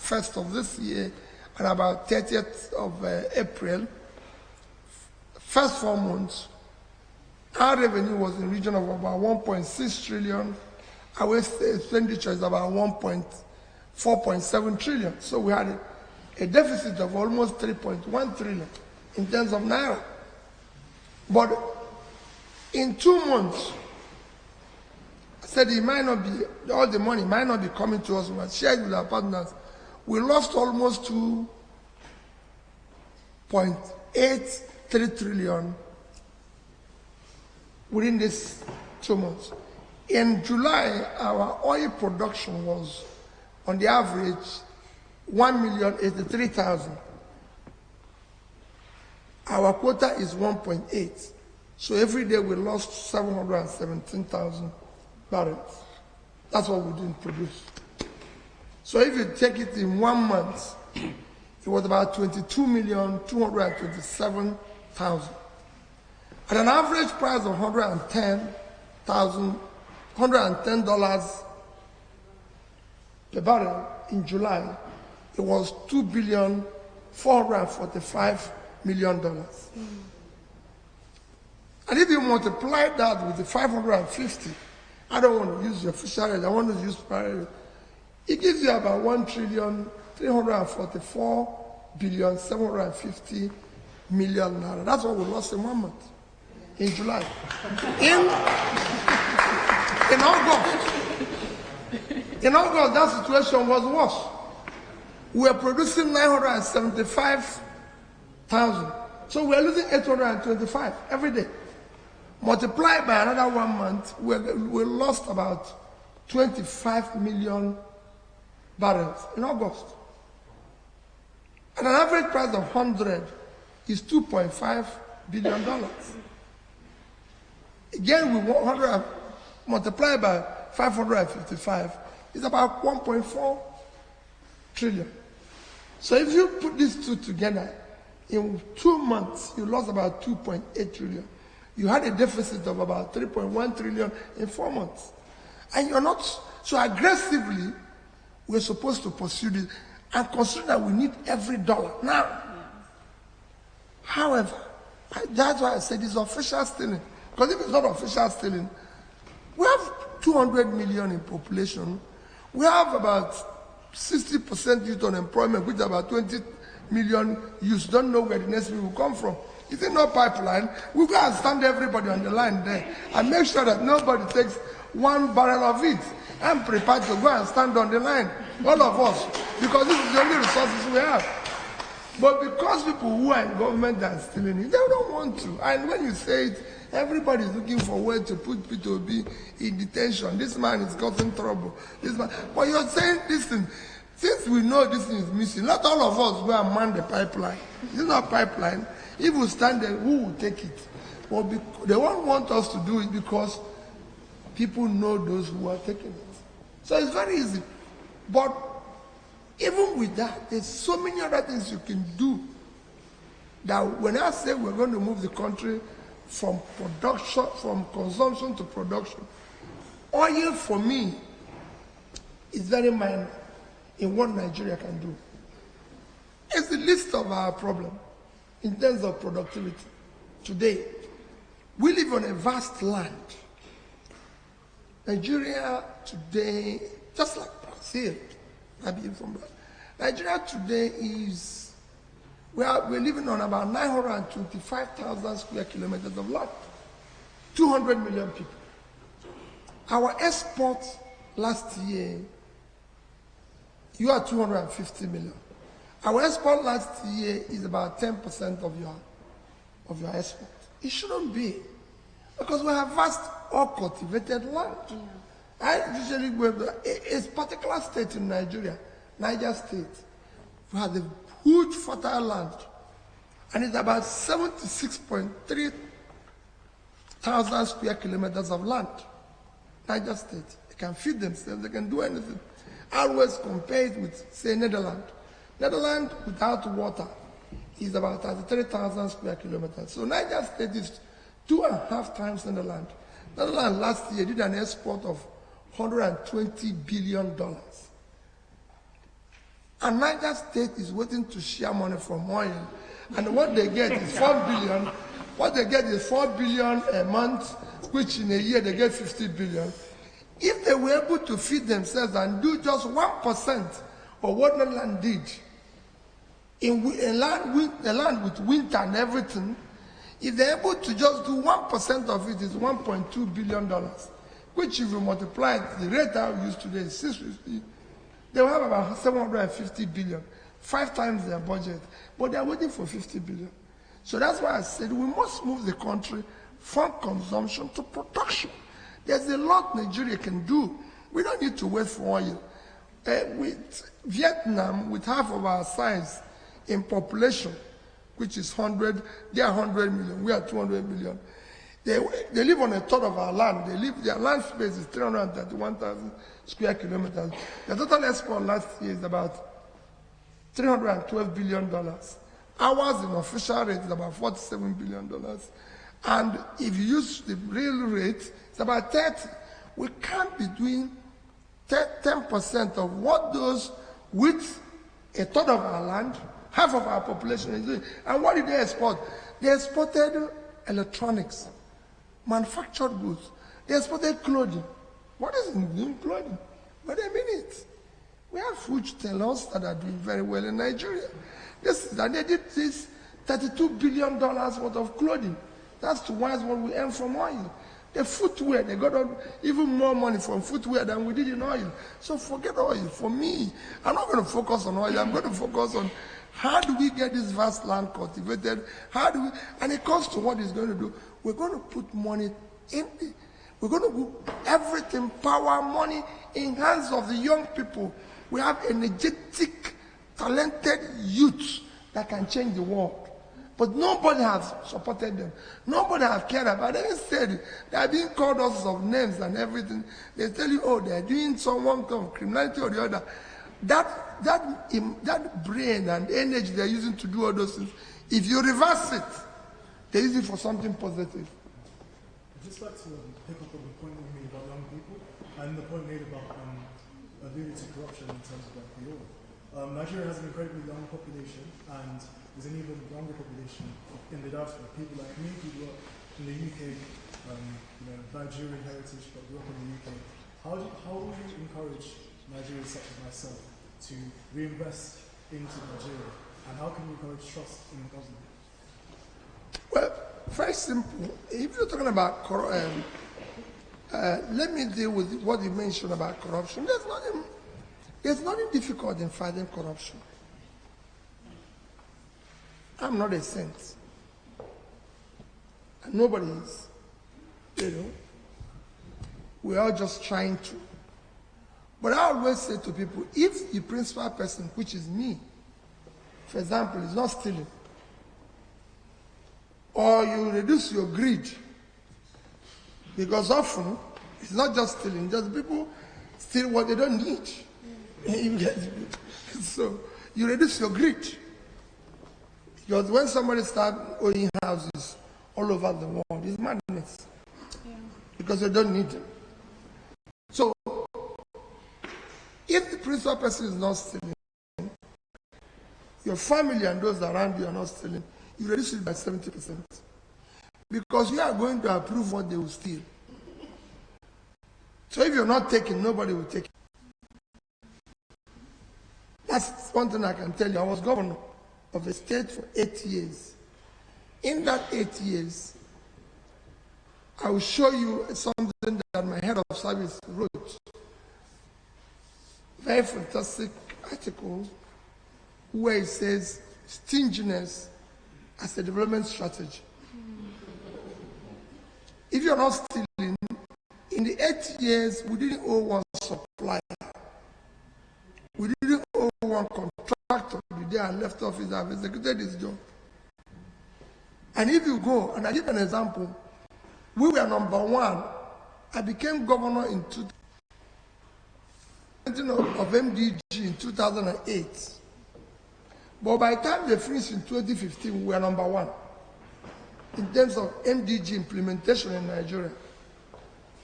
1st of this year and about 30th of April. First 4 months, our revenue was in the region of about 1.6 trillion. Our expenditure is about 4.7 trillion. So we had a deficit of almost 3.1 trillion in terms of naira. But in 2 months, I said it might not be, all the money might not be coming to us. We had shared with our partners. We lost almost 2.83 trillion within these 2 months. In July, our oil production was, on the average, 1,083,000. Our quota is 1.8. So every day we lost 717,000 barrels. That's what we didn't produce. So if you take it in 1 month, it was about 22,227,000. At an average price of $110 per barrel in July, it was $2,445,000,000. And if you multiply that with the 550, I don't want to use the official rate, I want to use parallel, it gives you about 1,344,750,000,000 naira. That's what we lost in 1 month, in July. In August, that situation was worse. We were producing 975,000. So we are losing 825 every day. Multiplied by another 1 month, we lost about 25 million barrels in August. At an average price of 100 is $2.5 billion. Again, we 100 multiplied by 555 is about 1.4 trillion. So if you put these two together, in 2 months, you lost about 2.8 trillion. You had a deficit of about 3.1 trillion in 4 months. And you're not, so aggressively, we're supposed to pursue this and consider that we need every dollar. Now, however, that's why I said it's official stealing. Because if it's not official stealing, we have 200 million in population. We have about 60% youth unemployment, which is about 20 million youths don't know where the next meal will come from. Is it not pipeline? We go and stand everybody on the line there and make sure that nobody takes 1 barrel of it. I'm prepared to go and stand on the line, all of us, because this is the only resources we have. But because people who are in government are stealing it, they don't want to. And when you say it, everybody is looking for where to put P2B in detention. This man is causing trouble. This man. But you're saying this thing. Since we know this thing is missing, not all of us go and man the pipeline. This is not pipeline. If we stand there, who will take it? Well, they won't want us to do it because people know those who are taking it. So it's very easy. But even with that, there's so many other things you can do that when I say we're going to move the country from production, from consumption to production, oil for me is very minor in what Nigeria can do. It's the least of our problem in terms of productivity. Today, we live on a vast land. Nigeria today, just like Brazil, Nigeria today is We're living on about 925,000 square kilometers of land. 200 million people. Our export last year, you are 250 million. Our export last year is about 10% of your export. It shouldn't be, because we have vast or cultivated land. I usually go to a particular state in Nigeria, Niger State, we have a huge fertile land, and it's about 76.3 thousand square kilometers of land. Niger State, they can feed themselves, they can do anything. I always compare it with, say, Netherlands. Netherlands without water is about 33,000 square kilometers. So Niger State is 2.5 times Netherlands. Netherlands last year did an export of $120 billion. And Niger State is waiting to share money from oil. And what they get is 4 billion. What they get is 4 billion a month, which in a year they get 50 billion. If they were able to feed themselves and do just 1% of what Netherlands did, in a land with winter and everything, if they're able to just do 1% of it, is $1.2 billion, which if you multiply it, the rate I use today is 650, they will have about 750 billion, 5 times their budget, but they're waiting for 50 billion. So that's why I said we must move the country from consumption to production. There's a lot Nigeria can do. We don't need to wait for oil. With Vietnam, with half of our size in population, which is 100, they are 100 million, we are 200 million. They live on a third of our land. Their land space is 331,000 square kilometers. The total export last year is about $312 billion. Ours in official rate is about $47 billion. And if you use the real rate, it's about 30. We can't be doing 10% of what those with a third of our land, half of our population is doing. And what did they export? They exported electronics, manufactured goods. They exported clothing. What is in clothing? But I mean it. We have food tailors that are doing very well in Nigeria. And they did this $32 billion worth of clothing. That's twice what we earn from oil. The footwear, they got even more money from footwear than we did in oil. So forget oil. For me, I'm not going to focus on oil. I'm going to focus on how do we get this vast land cultivated? And it comes to what it's going to do. We're going to put money in it. We're going to put everything, power, money, in hands of the young people. We have energetic, talented youth that can change the world. But nobody has supported them. Nobody has cared about them. Instead, they are being called all sorts of names and everything. They tell you, oh, they're doing some one kind of criminality or the other. That brain and energy they're using to do all those things, if you reverse it, they use it for something positive. I'd just like to pick up on the point that you made about young people and the point made about alluding to corruption in terms of like the oil. Nigeria has an incredibly young population, and there's an even younger population in the diaspora. People like me who grew up in the UK, Nigerian heritage, but grew up in the UK. How would you encourage Nigerians such as myself to reinvest into Nigeria, and how can you encourage trust in the government? Well, very simple. If you're talking about let me deal with what you mentioned about corruption. There's nothing difficult in fighting corruption. I'm not a saint. And nobody is. We're all just trying to. But I always say to people, if the principal person, which is me, for example, is not stealing, or you reduce your greed, because often it's not just stealing, just people steal what they don't need. So you reduce your greed. Because when somebody starts owning houses all over the world, it's madness. Yeah. Because they don't need them. So if the principal person is not stealing, your family and those around you are not stealing, you reduce it by 70%. Because you are going to approve what they will steal. So if you're not taking, nobody will take it. That's one thing I can tell you. I was governor of a state for 8 years. In that 8 years, I will show you something that my head of service wrote. Very fantastic article where it says stinginess as a development strategy. If you're not stealing, in the 8 years, we didn't owe one supplier. We didn't owe one contractor. The day I left office, I've executed his job. And if you go, and I give an example, we were number one. I became governor in of MDG in 2008. But by the time they finished in 2015, we were number one in terms of MDG implementation in Nigeria.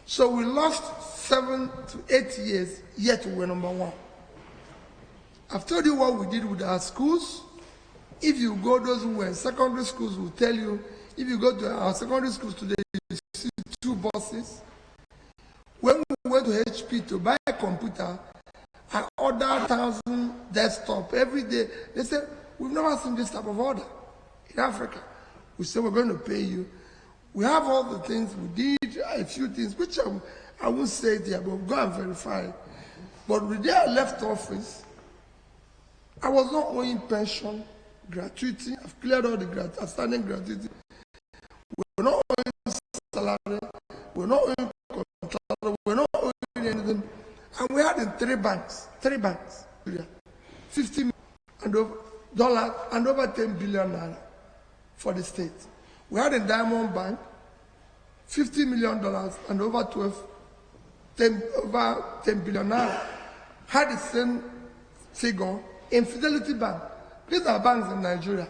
So we lost 7 to 8 years, yet we were number one. I've told you what we did with our schools. If you go, those who were in secondary schools will tell you, if you go to our secondary schools today, you see 2 buses. When we went to HP to buy a computer, I ordered 1,000 desktop every day. They said, we've never seen this type of order in Africa. We said, we're going to pay you. We have all the things. We did a few things, which I won't say there, but go and verify. But the day I left office, I was not owing pension, gratuity. I've cleared all the outstanding gratuity. We're not owing salary. We're not owing contract. We're not owing anything. And we had in 3 banks, 50 million and over dollars and over 10 billion naira for the state. We had in Diamond Bank $50 million and over 10 billion naira. Had the same figure in Fidelity Bank. These are banks in Nigeria.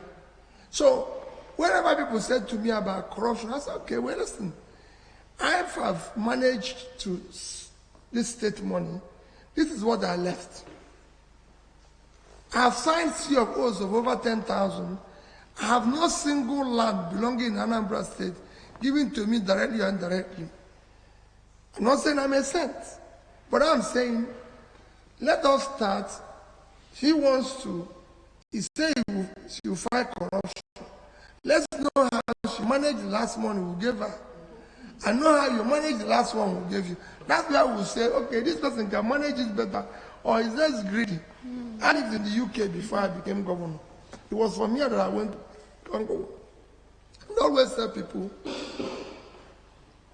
So whenever people said to me about corruption, I said, okay, well, listen, I have managed to this state money. This is what I left. I have signed CFOs of over 10,000. I have no single land belonging in Anambra State given to me directly or indirectly. I'm not saying I'm a saint, but I'm saying let us start. He wants to, he said she will fight corruption. Let's know how she managed the last money we gave her. I know how you manage the last one we gave you. That's why we'll say, okay, this person can manage it better, or is less greedy. I lived in the UK before I became governor. It was from here that I went to Congo. I always tell people,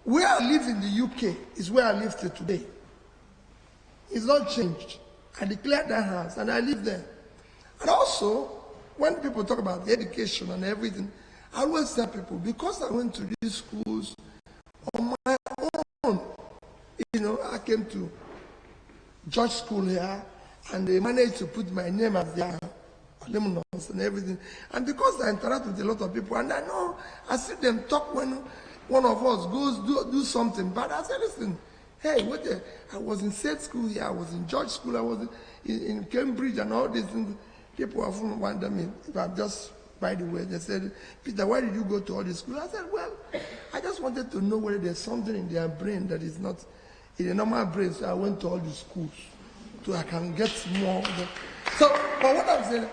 where I live in the UK is where I live till today. It's not changed. I declared that house and I live there. And also, when people talk about the education and everything, I always tell people, because I went to these schools on my own, I came to George School here, and they managed to put my name as their alumnus and everything. And because I interact with a lot of people, and I see them talk when one of us goes do something bad. I say, listen, hey, I was in State School here, I was in George School, I was in Cambridge, and all these things. People often wonder me, if I'm just, by the way, they said, Peter, why did you go to all these schools? I said, well, I just wanted to know whether there's something in their brain that is not in a normal brain, so I went to all these schools, so I can get more. So, but what I'm saying,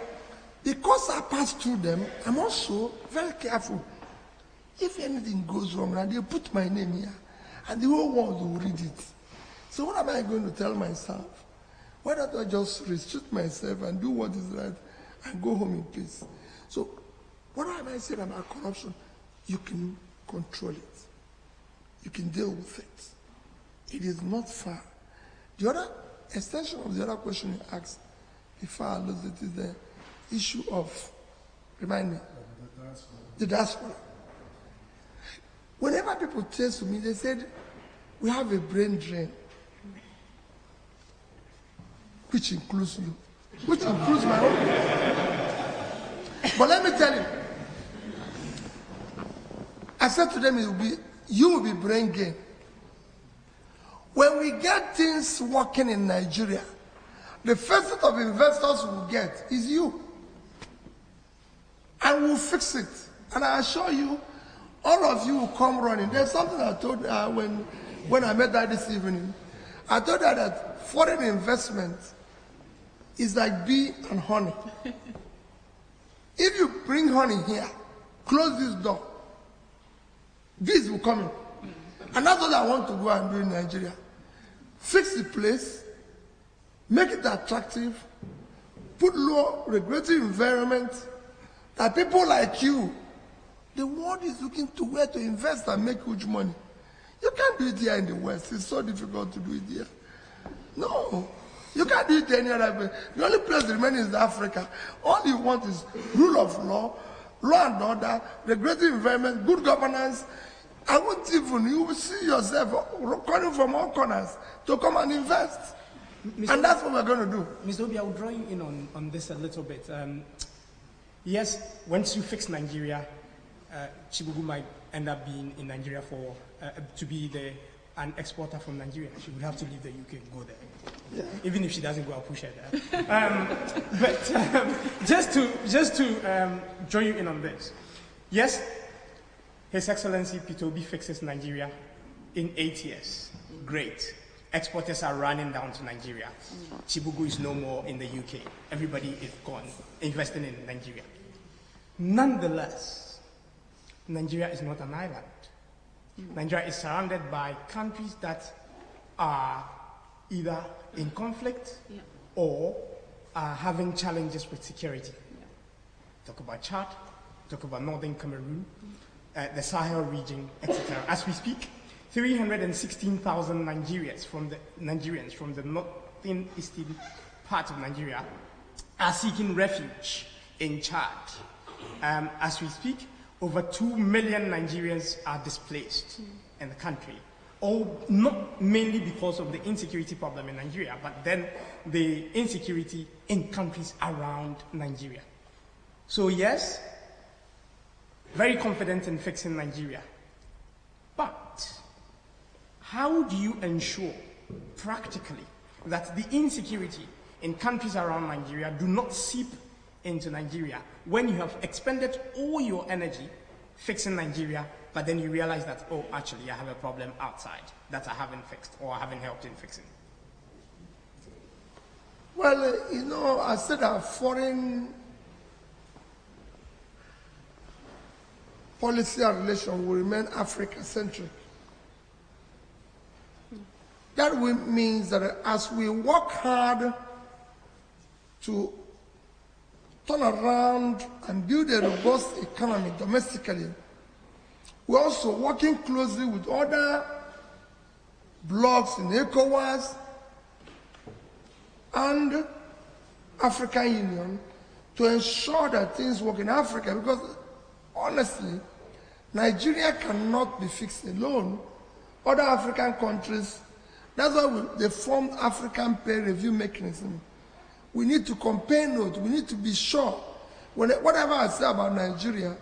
because I passed through them, I'm also very careful. If anything goes wrong, and they put my name here, and the whole world will read it. So what am I going to tell myself? Why don't I just restrict myself and do what is right and go home in peace? So what am I saying about corruption? You can control it. You can deal with it. It is not far. The other extension of the other question you asked, before I lose it, is the issue of, remind me, the diaspora. Whenever people tell to me, they said, we have a brain drain, which includes you, which includes my own. But let me tell you, I said to them, you will be brain gain. When we get things working in Nigeria, the first set of investors we'll get is you. And we'll fix it. And I assure you, all of you will come running. There's something I told her when I met her this evening. I told her that foreign investment is like bee and honey. If you bring honey here, close this door, bees will come in. And that's what I want to go and do in Nigeria. Fix the place, make it attractive, put low regulatory environment, that people like you, the world is looking to where to invest and make huge money. You can't do it here in the West. It's so difficult to do it here. No. You can't do it any other place. The only place remaining is Africa. All you want is rule of law, law and order, regulatory environment, good governance. I won't even, you will see yourself calling from all corners to come and invest. And that's what we're going to do. Mr. Obi, I will draw you in on this a little bit. Yes, once you fix Nigeria, Chibugu might end up being in Nigeria for to be an exporter from Nigeria. She would have to leave the UK and go there. Yeah. Even if she doesn't go, I'll push her there. Just to join you in on this. Yes, His Excellency Peter Obi fixes Nigeria in 8 years. Great. Exporters are running down to Nigeria. Chibugu is no more in the UK. Everybody is gone, investing in Nigeria. Nonetheless, Nigeria is not an island. Nigeria is surrounded by countries that are either in conflict or are having challenges with security. Talk about Chad, talk about northern Cameroon, the Sahel region, etc. As we speak, 316,000 Nigerians from the northeastern part of Nigeria are seeking refuge in Chad. As we speak, over 2 million Nigerians are displaced in the country, all not mainly because of the insecurity problem in Nigeria, but then the insecurity in countries around Nigeria. So yes, very confident in fixing Nigeria. But how do you ensure practically that the insecurity in countries around Nigeria do not seep into Nigeria when you have expended all your energy fixing Nigeria, but then you realize that, oh, actually, I have a problem outside that I haven't fixed or I haven't helped in fixing? Well, I said that foreign policy and relations will remain Africa-centric. That means that as we work hard to turn around and build a robust economy domestically, we're also working closely with other blocs in ECOWAS and African Union to ensure that things work in Africa, because honestly, Nigeria cannot be fixed alone. Other African countries, that's why they formed African Peer Review Mechanism. We need to compare notes. We need to be sure. Whatever I say about Nigeria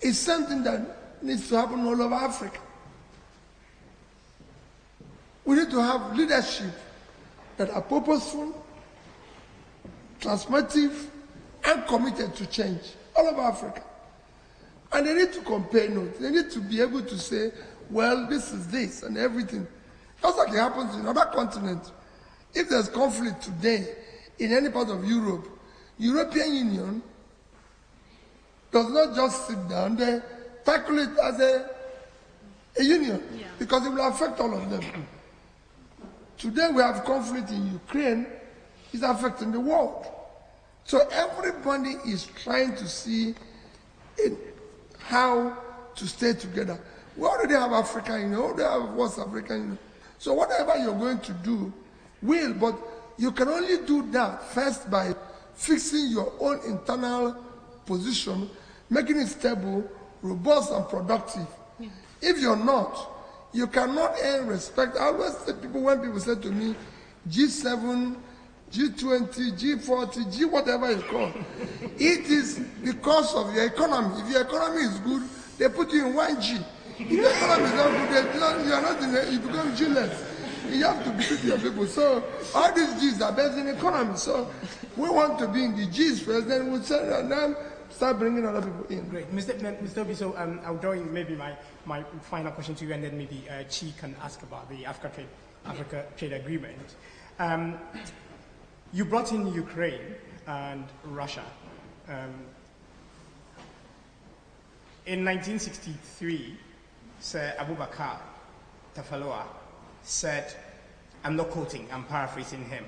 is something that needs to happen all over Africa. We need to have leadership that are purposeful, transformative, and committed to change all over Africa. And they need to compare notes. They need to be able to say, well, this is this and everything. Just like it happens in other continents. If there's conflict today in any part of Europe, European Union does not just sit down, they tackle it as a union, because it will affect all of them. Today we have conflict in Ukraine, it's affecting the world. So everybody is trying to see how to stay together. We already have African Union, we already have West African Union. So whatever you're going to do, but you can only do that first by fixing your own internal position, making it stable, robust, and productive. If you're not, you cannot earn respect. I always say when people say to me, G7, G20, G40, G whatever you call, it is because of your economy. If your economy is good, they put you in 1G. If your economy is not good, you are not in it, you become G-less. You have to treat your people. So all these G's are based in economy. So we want to be in the G's first, then we'll send and then start bringing other people in. Great. Mr. Obi, so I'll draw in maybe my final question to you, and then maybe Chi can ask about the Africa Trade Agreement. You brought in Ukraine and Russia. In 1963, Sir Abubakar Tafawa said, I'm not quoting, I'm paraphrasing him,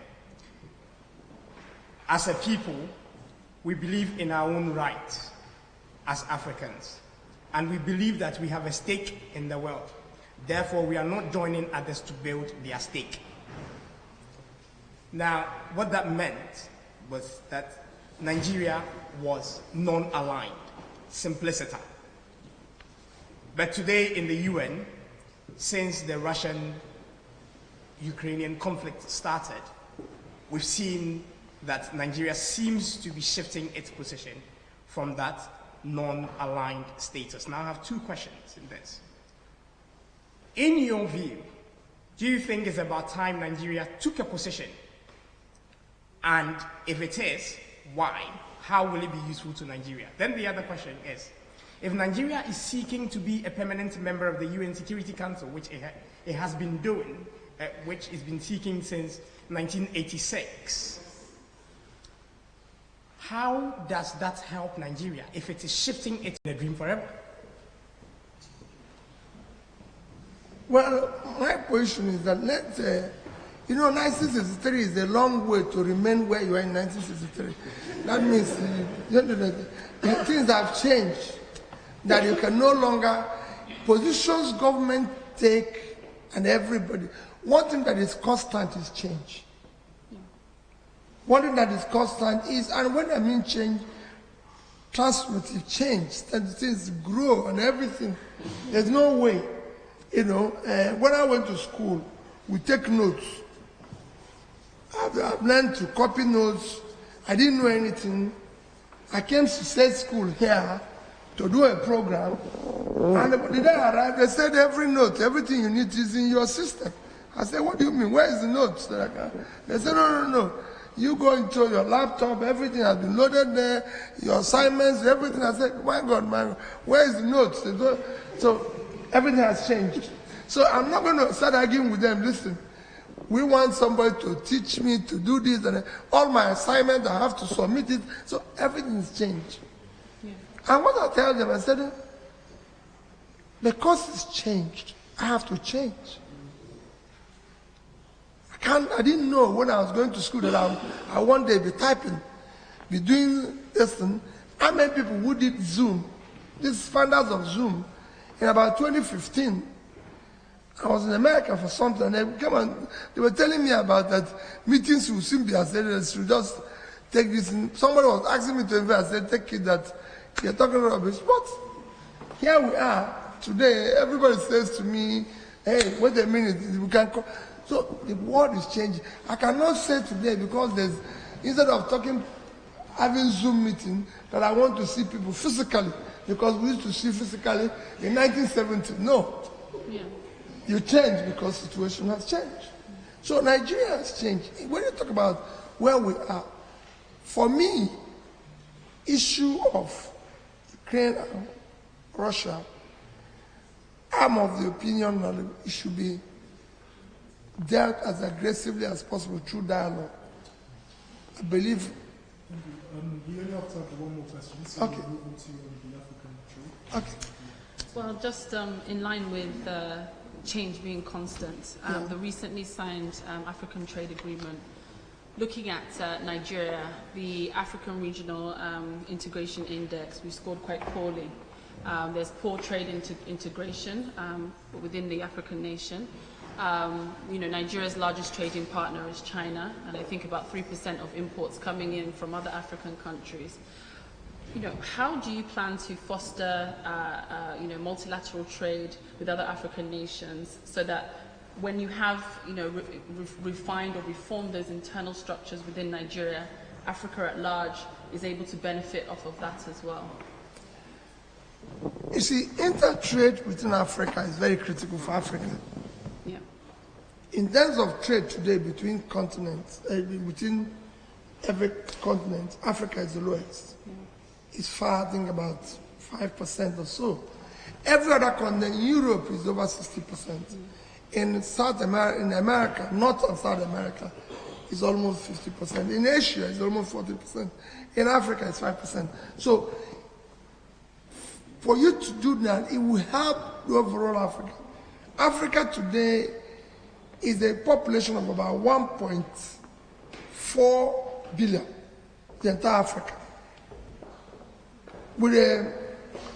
as a people, we believe in our own rights as Africans, and we believe that we have a stake in the world. Therefore, we are not joining others to build their stake. Now, what that meant was that Nigeria was non-aligned, simpliciter. But today in the UN, since the Russian-Ukrainian conflict started, we've seen that Nigeria seems to be shifting its position from that non-aligned status. Now I have two questions in this. In your view, do you think it's about time Nigeria took a position? And if it is, why? How will it be useful to Nigeria? Then the other question is, if Nigeria is seeking to be a permanent member of the UN Security Council, which it has been doing, which it's been seeking since 1986, how does that help Nigeria if it is shifting its dream forever? Well, my position is that 1963 is a long way to remain where you are in 1963. That means things have changed, that you can no longer, positions government take and everybody. One thing that is constant is change. One thing that is constant is, and when I mean change, transformative change, that things grow and everything. There's no way, when I went to school, we take notes. I've learned to copy notes. I didn't know anything. I came to state school here to do a program, and the day I arrived, they said every note, everything you need is in your system. I said, what do you mean? Where is the notes? They said, no. You go into your laptop, everything has been loaded there, your assignments, everything. I said, my God, where is the notes? So everything has changed. So I'm not going to start arguing with them. Listen, we want somebody to teach me to do this, and all my assignments, I have to submit it. So everything has changed. Yeah. And what I tell them, I said, because it's changed, I have to change. I didn't know when I was going to school that I one day be typing, be doing this thing. How many people who did Zoom, these founders of Zoom, in about 2015, I was in America for something, and they were telling me about that meetings will soon be accelerated, should just take this. Somebody was asking me to invest. I said, take it that you're talking rubbish. But here we are today. Everybody says to me, hey, wait a minute, we can call. So the world is changing. I cannot say today because instead of having Zoom meeting, that I want to see people physically, because we used to see physically in 1970. No. Yeah. You change because the situation has changed. So Nigeria has changed. When you talk about where we are, for me, issue of Ukraine and Russia, I'm of the opinion that it should be dealt as aggressively as possible through dialogue. I believe. We only have time for one more question. So okay. We'll move on to the African trade. Okay. Well, just in line with change being constant, the recently signed African Trade Agreement, looking at Nigeria, the African Regional Integration Index, we scored quite poorly. There's poor trade integration within the African nation. Nigeria's largest trading partner is China, and I think about 3% of imports coming in from other African countries. How do you plan to foster, multilateral trade with other African nations so that when you have, refined or reformed those internal structures within Nigeria, Africa at large is able to benefit off of that as well? You see, inter-trade within Africa is very critical for Africa. Yeah. In terms of trade today between continents, between every continent, Africa is the lowest. Yeah. It's far, I think, about 5% or so. Every other continent, Europe is over 60%. In South America, in America, North and South America, is almost 50%. In Asia, it's almost 40%. In Africa, it's 5%. So, for you to do that, it will help the overall Africa. Africa today is a population of about 1.4 billion, the entire Africa, with a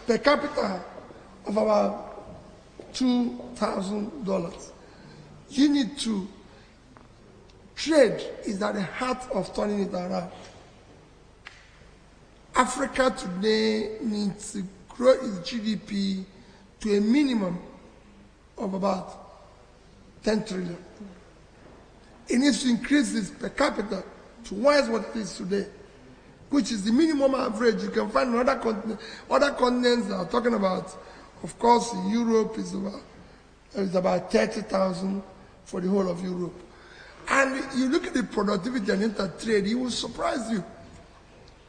per capita of about $2,000. You need to trade is at the heart of turning it around. Africa today needs to grow its GDP to a minimum of about 10 trillion. It needs to increase its per capita to twice what it is today, which is the minimum average. You can find in other continents that are talking about. Of course, in Europe is about 30,000 for the whole of Europe. And you look at the productivity and intertrade, it will surprise you.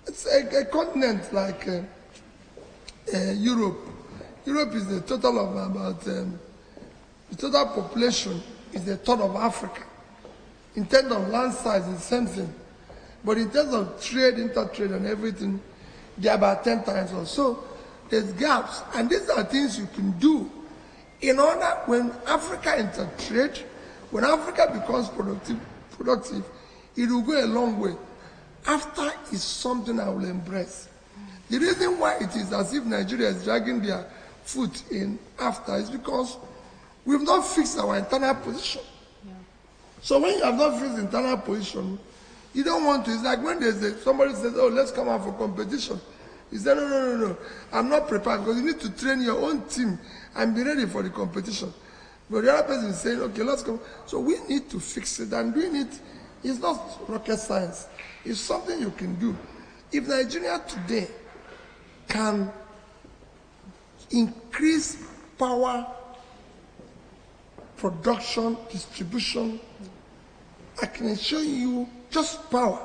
It's a continent like Europe. Europe is a total of about, the total population is a third of Africa. In terms of land size, it's the same thing. But in terms of trade, intertrade, and everything, they're about 10 times or so. There's gaps. And these are things you can do in order, when Africa intertrade, when Africa becomes productive, it will go a long way. After is something I will embrace. The reason why it is as if Nigeria is dragging their foot in after is because we've not fixed our internal position. Yeah. So when you have not fixed internal position, you don't want to. It's like when somebody says, oh, let's come out for competition. You say, no. I'm not prepared, because you need to train your own team and be ready for the competition. But the other person is saying, okay, let's come. So we need to fix it, and doing it is not rocket science. It's something you can do. If Nigeria today can increase power, production, distribution, I can assure you just power.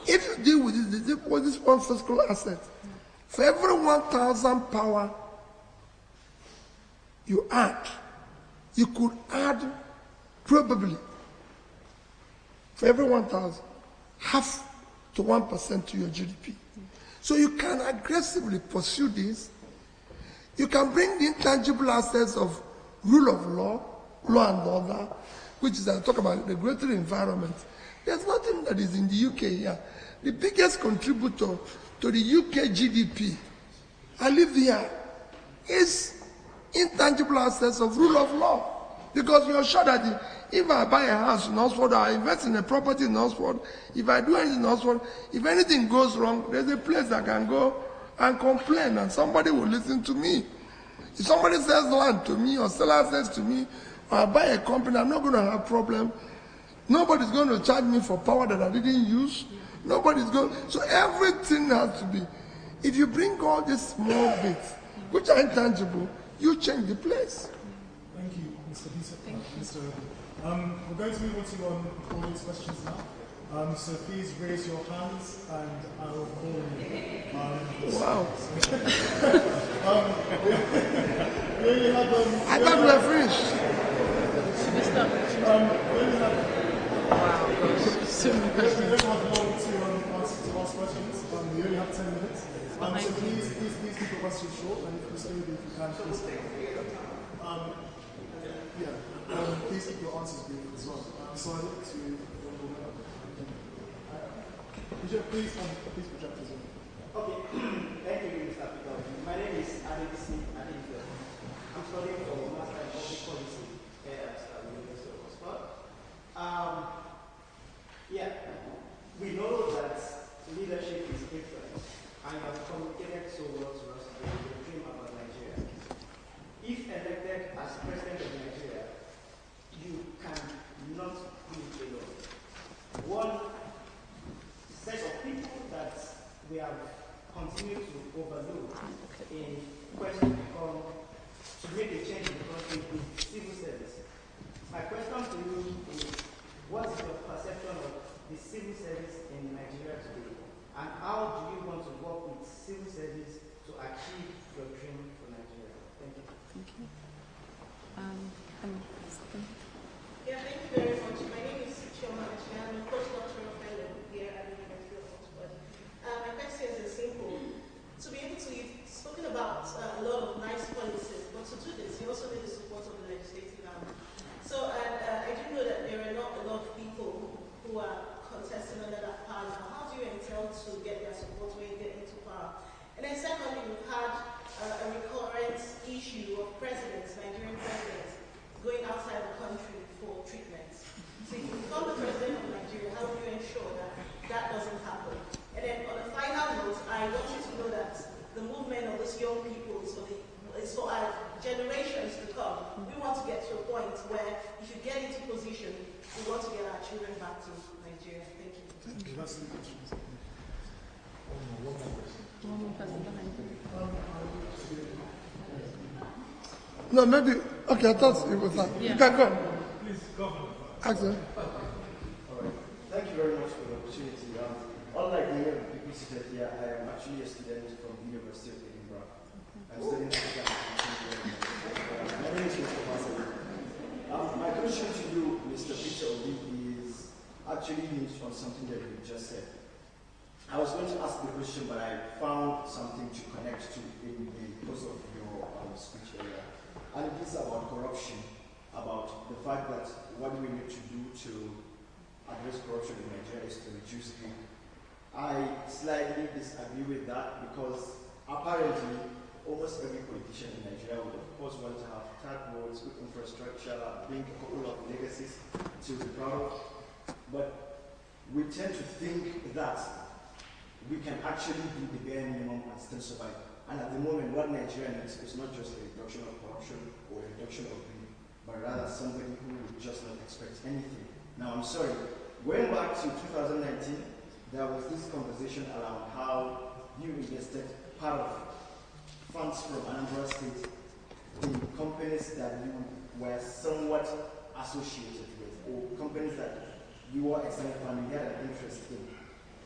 If you deal with this one fiscal asset, for every 1,000 power you add, you could add probably, for every 1,000, half to 1% to your GDP. So you can aggressively pursue this. You can bring the intangible assets of rule of law and order, which is, I talk about the regulatory environment. There's nothing that is in the UK here. The biggest contributor to the UK GDP, I live here, is intangible assets of rule of law. Because you're sure that if I buy a house in Oxford, I invest in a property in Oxford, if I do anything in Oxford, if anything goes wrong, there's a place I can go and complain, and somebody will listen to me. If somebody sells land to me, or seller says to me, or I buy a company, I'm not going to have a problem. Nobody's going to charge me for power that I didn't use. Nobody's going. So everything has to be. If you bring all these small bits, which are intangible, you change the place. Thank you, Mr. Bisa. Mr. We're going to move on to audience questions now. So please raise your hands and I will call you. Wow. We only have, I thought we were finished. Should we start? we only have, Wow, so many we questions. don't have long to ask questions. We only have 10 minutes. So please keep your questions short, and if you stay, if you can, please stay. Please keep your answers brief as well. So I look to please project as well. Okay, thank you, Mr. Peter. My name is Adebisi Adejo. I'm studying for Master in Public Policy here at the University of Oxford. We know that leadership is different, and you have communicated so well to us today the dream about Nigeria. If elected as president of Nigeria, you cannot do it alone. One set of people that we have continued to overlook in question to make a change in the country is civil service. My question to you is, what is your perception of the civil service in Nigeria today? And how do you want to work with civil service to achieve your dream for Nigeria? Thank you. Thank you. Yeah, thank you very much. My name is Chioma. secondly, we've had a recurrent issue of presidents, Nigerian presidents, going outside the country for treatments. So if you become the president of Nigeria, how do you ensure that that doesn't happen? And then on a final note, I want you to know that the movement of these young people is for our generations to come. We want to get to a point where if you get into position, we want to get our children back to Nigeria. Thank you. Thank you. That's the question. One more person behind you. No, maybe. Okay, I thought it was that. Yeah. You can go. Please, Governor. Axel. All right. Thank you very much for the opportunity. Unlike many of the people seated here, I am actually a student from the University of Edinburgh. I'm studying African and my name is Mr. Masai. My question to you, Mr. Peter Obi, is actually hinged on something that you just said. I was going to ask the question, but I found something to connect to in the course of your speech earlier. And it is about corruption, about the fact that what we need to do to address corruption in Nigeria is to reduce it. I slightly disagree with that because apparently almost every politician in Nigeria would of course want to have tap roads, good infrastructure, bring a couple of legacies to be proud of. But we tend to think that we can actually do the bare minimum and still survive. And at the moment, what Nigeria needs is not just a reduction of corruption or a reduction of greed, but rather somebody who would just not expect anything. Now, I'm sorry, going back to 2019, there was this conversation around how you invested part of funds from Anambra State in companies that you were somewhat associated with, or companies that your extended family had an interest in.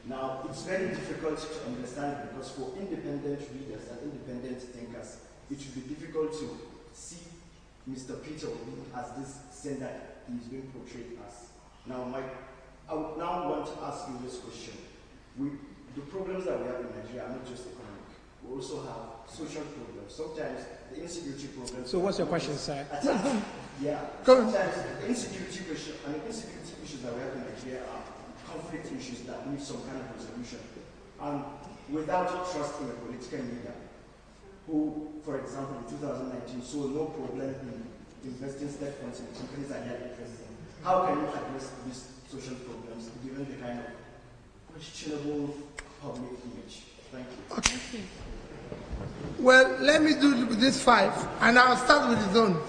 Now, it's very difficult to understand because for independent readers and independent thinkers, it would be difficult to see Mr. Peter Obi as this sin that he's being portrayed as. Now, I would now want to ask you this question. The problems that we have in Nigeria are not just economic. We also have social problems. Sometimes the insecurity problems. So what's your question, sir? Yeah. Go Sometimes the insecurity issues that we have in Nigeria are conflict issues that need some kind of resolution. And without trust in a political leader, who, for example, in 2019 saw no problem in investing state funds in companies that they are interested in, how can you address these social problems given the kind of questionable public image? Thank you. Okay. Well, let me do this 5, and I'll start with his own.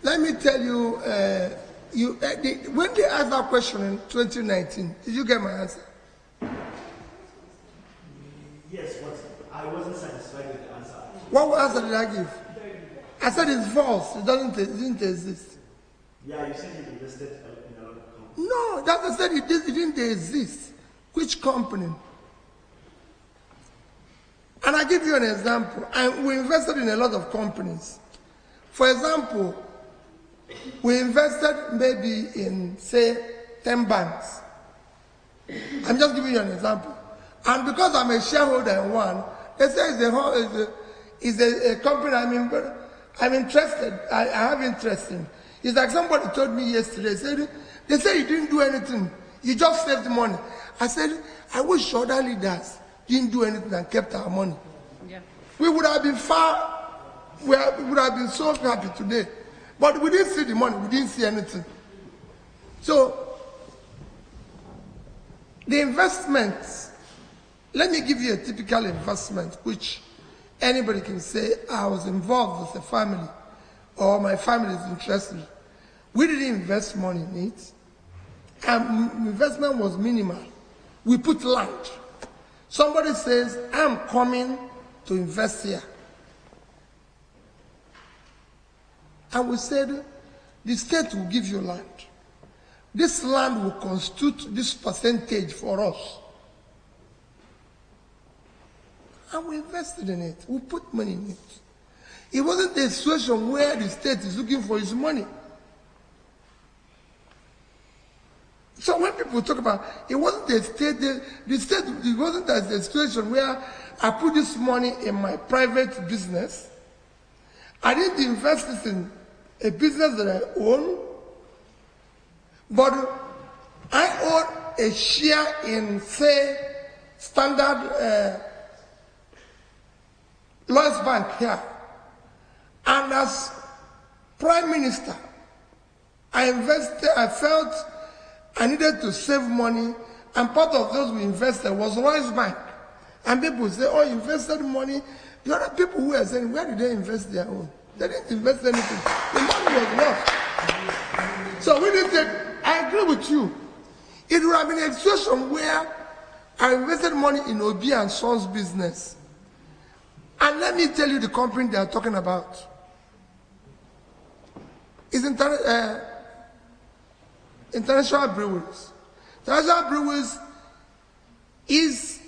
Let me tell you, when they asked that question in 2019, did you get my answer? Yes, but I wasn't satisfied with the answer. What answer did I give? I said it's false. It didn't exist. Yeah, you said you invested in a lot of companies. No, that I said it didn't exist. Which company? And I give you an example. We invested in a lot of companies. For example, we invested maybe in, say, 10 banks. I'm just giving you an example. And because I'm a shareholder in one, they say it's a company I'm interested, I have interest in. It's like somebody told me yesterday, they said you didn't do anything, you just saved money. I said, I wish other leaders didn't do anything and kept our money. Yeah. We would have been we would have been so happy today. But we didn't see the money, we didn't see anything. So, the investments, let me give you a typical investment which anybody can say, I was involved with a family or my family is interested. We didn't invest money in it. And investment was minimal. We put land. Somebody says, I'm coming to invest here. And we said, the state will give you land. This land will constitute this percentage for us. And we invested in it. We put money in it. It wasn't a situation where the state is looking for its money. So when people talk about, it wasn't the state, it wasn't a situation where I put this money in my private business. I didn't invest this in a business that I own, but I own a share in, say, Standard Lloyds Bank here. And as Prime Minister, I felt I needed to save money, and part of those we invested was Lloyds Bank. And people say, oh, you invested money. The other people who are saying, where did they invest their own? They didn't invest anything. The money was lost. So we didn't take, I agree with you. It would have been a situation where I invested money in Obi and Sons business. And let me tell you the company they are talking about. It's International Breweries. International Breweries is,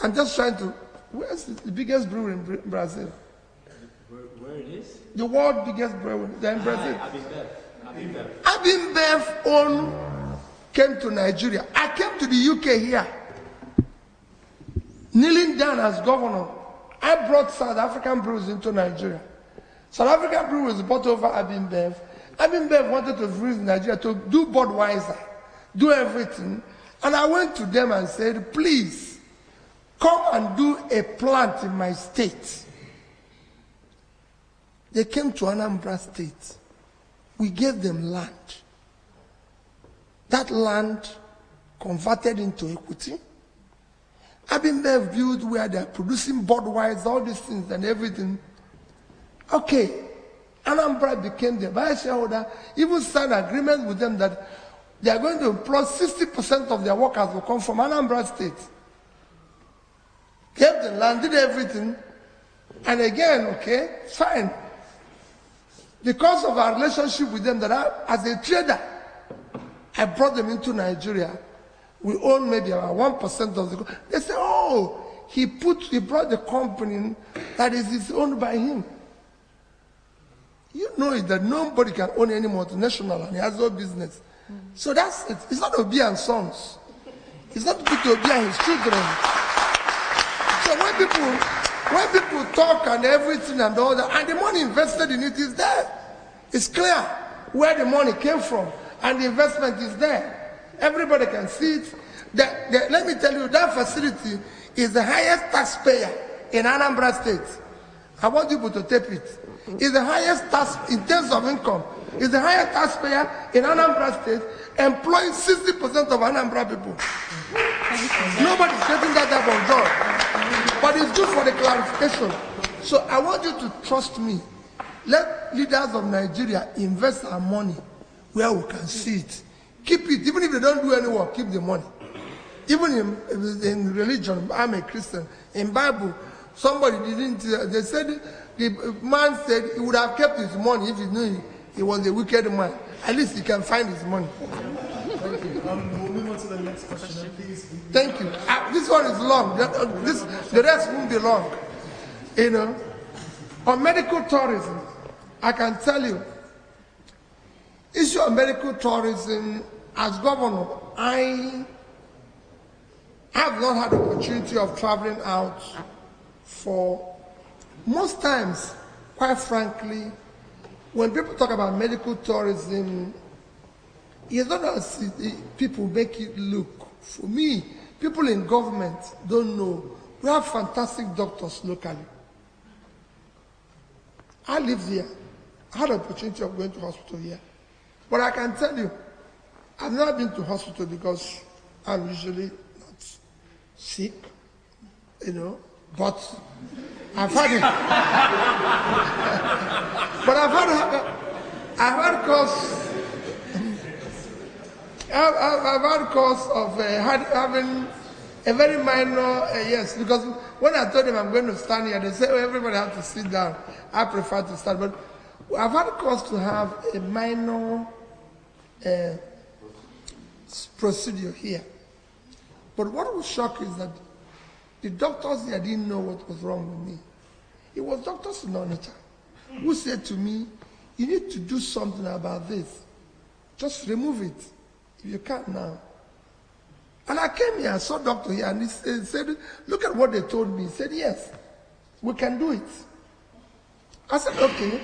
I'm just trying to, where's the biggest brewery in Brazil? Where it is? The world biggest brewery, they're in Brazil. Abimbev. Came to Nigeria. I came to the UK here, kneeling down as governor. I brought South African breweries into Nigeria. South African breweries bought over Abimbev. Abimbev wanted to freeze Nigeria to do Budweiser, do everything. And I went to them and said, please, come and do a plant in my state. They came to Anambra State. We gave them land. That land converted into equity. Abimbev built where they're producing Budweiser, all these things and everything. Okay, Anambra became the vice shareholder, even signed an agreement with them that they are going to employ 60% of their workers will come from Anambra State. Gave the land, did everything, and again, okay, fine. Because of our relationship with them, that as a trader, I brought them into Nigeria. We own maybe about 1% of the. They say, oh, he brought the company that is owned by him. You know it that nobody can own any multinational and he has no business. So that's it. It's not Obi and Sons. It's not good to Obi and his children. So when people talk and everything and all that, and the money invested in it is there. It's clear where the money came from, and the investment is there. Everybody can see it. Let me tell you, that facility is the highest taxpayer in Anambra State. I want people to tape it. It's the highest tax in terms of income. It's the highest taxpayer in Anambra State, employing 60% of Anambra people. Nobody's getting that type of job. But it's good for the clarification. So I want you to trust me. Let leaders of Nigeria invest our money where we can see it. Keep it, even if they don't do any work, keep the money. Even in religion, I'm a Christian. In Bible, somebody didn't, they said, the man said he would have kept his money if he knew he was a wicked man. At least he can find his money. Thank you. We'll move on to the next question, please. Thank you. This one is long. The rest won't be long. You know, on medical tourism, I can tell you, issue of medical tourism, as governor, I have not had the opportunity of traveling out for most times, quite frankly, when people talk about medical tourism, it's not as people make it look. For me, people in government don't know. We have fantastic doctors locally. I live here. I had the opportunity of going to hospital here. But I can tell you, I've never been to hospital because I'm usually not sick, you know, but I've had it. But I've had cause of having a very minor, yes, because when I told them I'm going to stand here, they said, oh, everybody has to sit down. I prefer to stand, but I've had cause to have a minor procedure here. But what was shocking is that the doctors here didn't know what was wrong with me. It was doctors in Onitsha who said to me, you need to do something about this. Just remove it, if you can't now. And I came here, I saw doctor here, and he said, look at what they told me. He said, yes, we can do it. I said, okay.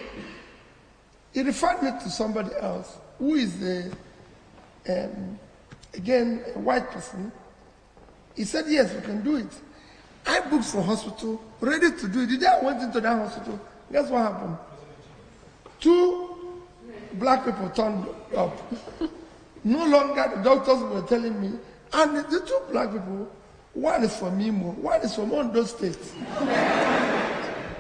He referred me to somebody else, who is again, a white person. He said, yes, we can do it. I booked for hospital, ready to do it. The day I went into that hospital, guess what happened? 2 black people turned up. No longer the doctors were telling me, and the 2 black people, one is from Imo, one is from Ondo State.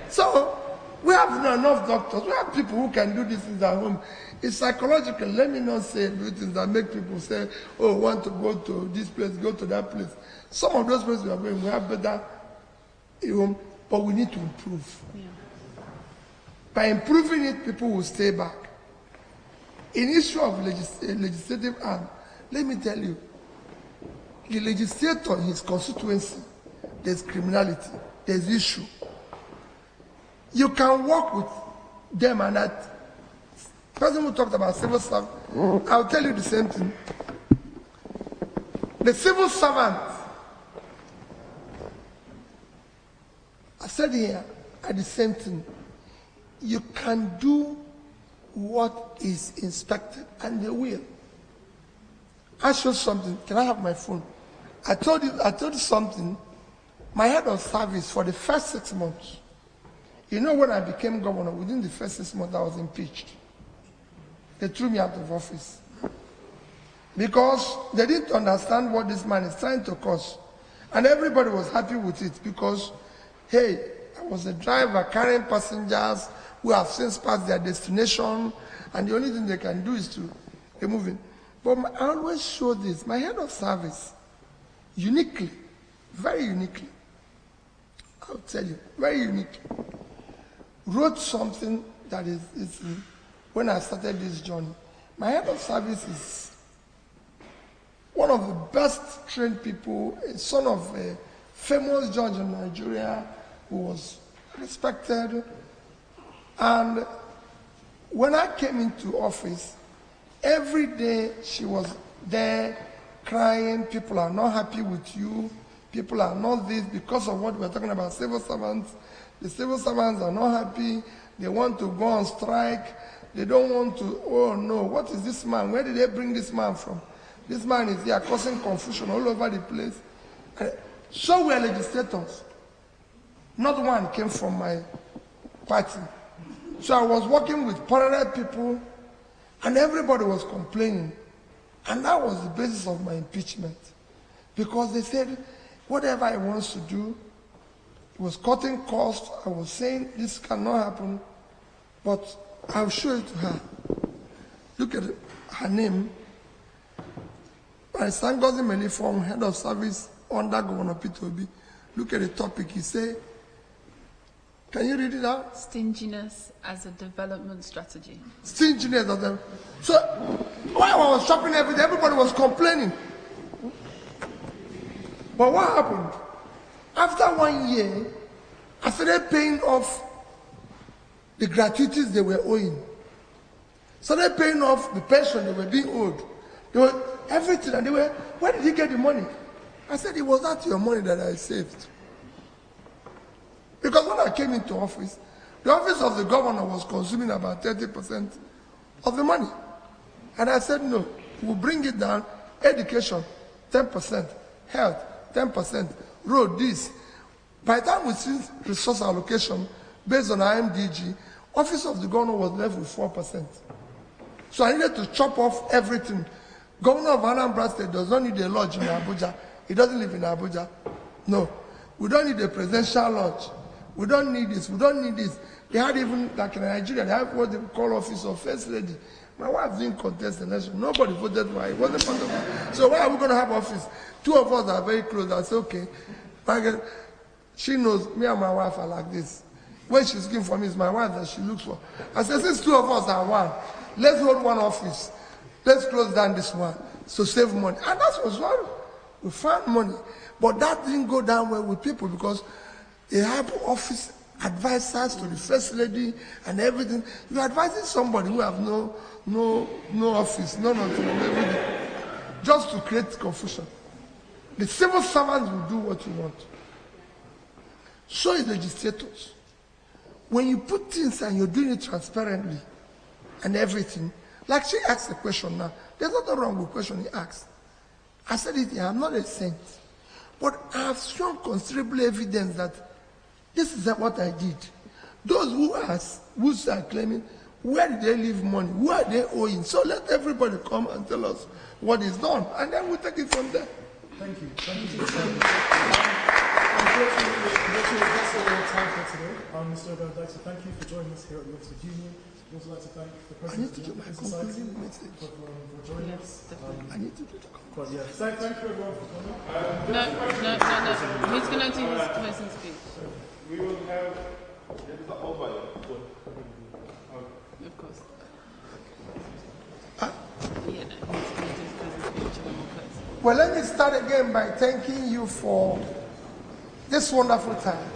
So, we have enough doctors, we have people who can do these things at home. It's psychological. Let me not say things that make people say, oh, want to go to this place, go to that place. Some of those places we are going, we have better home, but we need to improve. Yeah. By improving it, people will stay back. In issue of legislative arm, let me tell you, the legislator in his constituency, there's criminality, there's issue. You can work with them and that person who talked about civil servant, I'll tell you the same thing. The civil servant, I said here, are the same thing. You can do what is inspected, and they will. I showed something. Can I have my phone? I told you something. My head of service for the first 6 months. You know, when I became governor, within the first 6 months, I was impeached. They threw me out of office. Because they didn't understand what this man is trying to cause. And everybody was happy with it because, hey, I was a driver carrying passengers who have since passed their destination, and the only thing they can do is to remove it. But I always show this. My head of service, uniquely, very uniquely, I'll tell you, very uniquely, wrote something that is when I started this journey. My head of service is one of the best trained people, a son of a famous judge in Nigeria who was respected. And when I came into office, every day she was there crying, people are not happy with you, people are not this, because of what we're talking about, civil servants. The civil servants are not happy, they want to go on strike, they don't want to, oh no, what is this man? Where did they bring this man from? This man is here causing confusion all over the place. So we are legislators. Not one came from my party. So I was working with parallel people, and everybody was complaining. And that was the basis of my impeachment. Because they said, whatever he wants to do, he was cutting costs. I was saying, this cannot happen, but I'll show it to her. Look at her name. By Sangozi Meliform, head of service under Governor Peter Obi. Look at the topic. He said, can you read it out? Stinginess as a development strategy. Stinginess of them. So, while I was shopping every day, everybody was complaining. But what happened? After 1 year, I started paying off the gratuities they were owing. Started paying off the pension they were being owed. They were everything, and they were, where did you get the money? I said, it was not your money that I saved. Because when I came into office, the office of the governor was consuming about 30% of the money. And I said, no, we'll bring it down. Education, 10%. Health, 10%. Road, this. By the time we see resource allocation based on IMDG, office of the governor was left with 4%. So I needed to chop off everything. Governor of Anambra State does not need a lodge in Abuja. He doesn't live in Abuja. No. We don't need a presidential lodge. We don't need this. We don't need this. They had even, like in Nigeria, they have what they call office of first lady. My wife didn't contest the election. Nobody voted for her. It wasn't part of her. So why are we going to have office? 2 of us are very close. I said, okay. She knows me and my wife are like this. When she's looking for me, it's my wife that she looks for. I said, since 2 of us are one, let's hold one office. Let's close down this one. So save money. And that was what we found money. But that didn't go down well with people because they have office advisors to the first lady and everything. You're advising somebody who have no office, no nothing, everything, just to create confusion. The civil servants will do what you want. So is legislators. When you put things and you're doing it transparently and everything, like she asked a question now, there's nothing wrong with the question he asked. I said it here, I'm not a saint. But I have shown considerable evidence that this is what I did. Those who are claiming, where did they leave money? Who are they owing? So let everybody come and tell us what is done, and then we'll take it from there. Thank you. Unfortunately, that's all we have time for today. Mr. Ogo, I'd like to thank you for joining us here at the Oxford Union. We'd also like to thank the President of the Open Society for joining us. I need to do the But yeah, thank you everyone for coming. No. Who's going to do his closing speech? We will have the overview. Of course. Yeah, no. He's going to do his closing speech and then we'll close. Well, let me start again by thanking you for this wonderful time.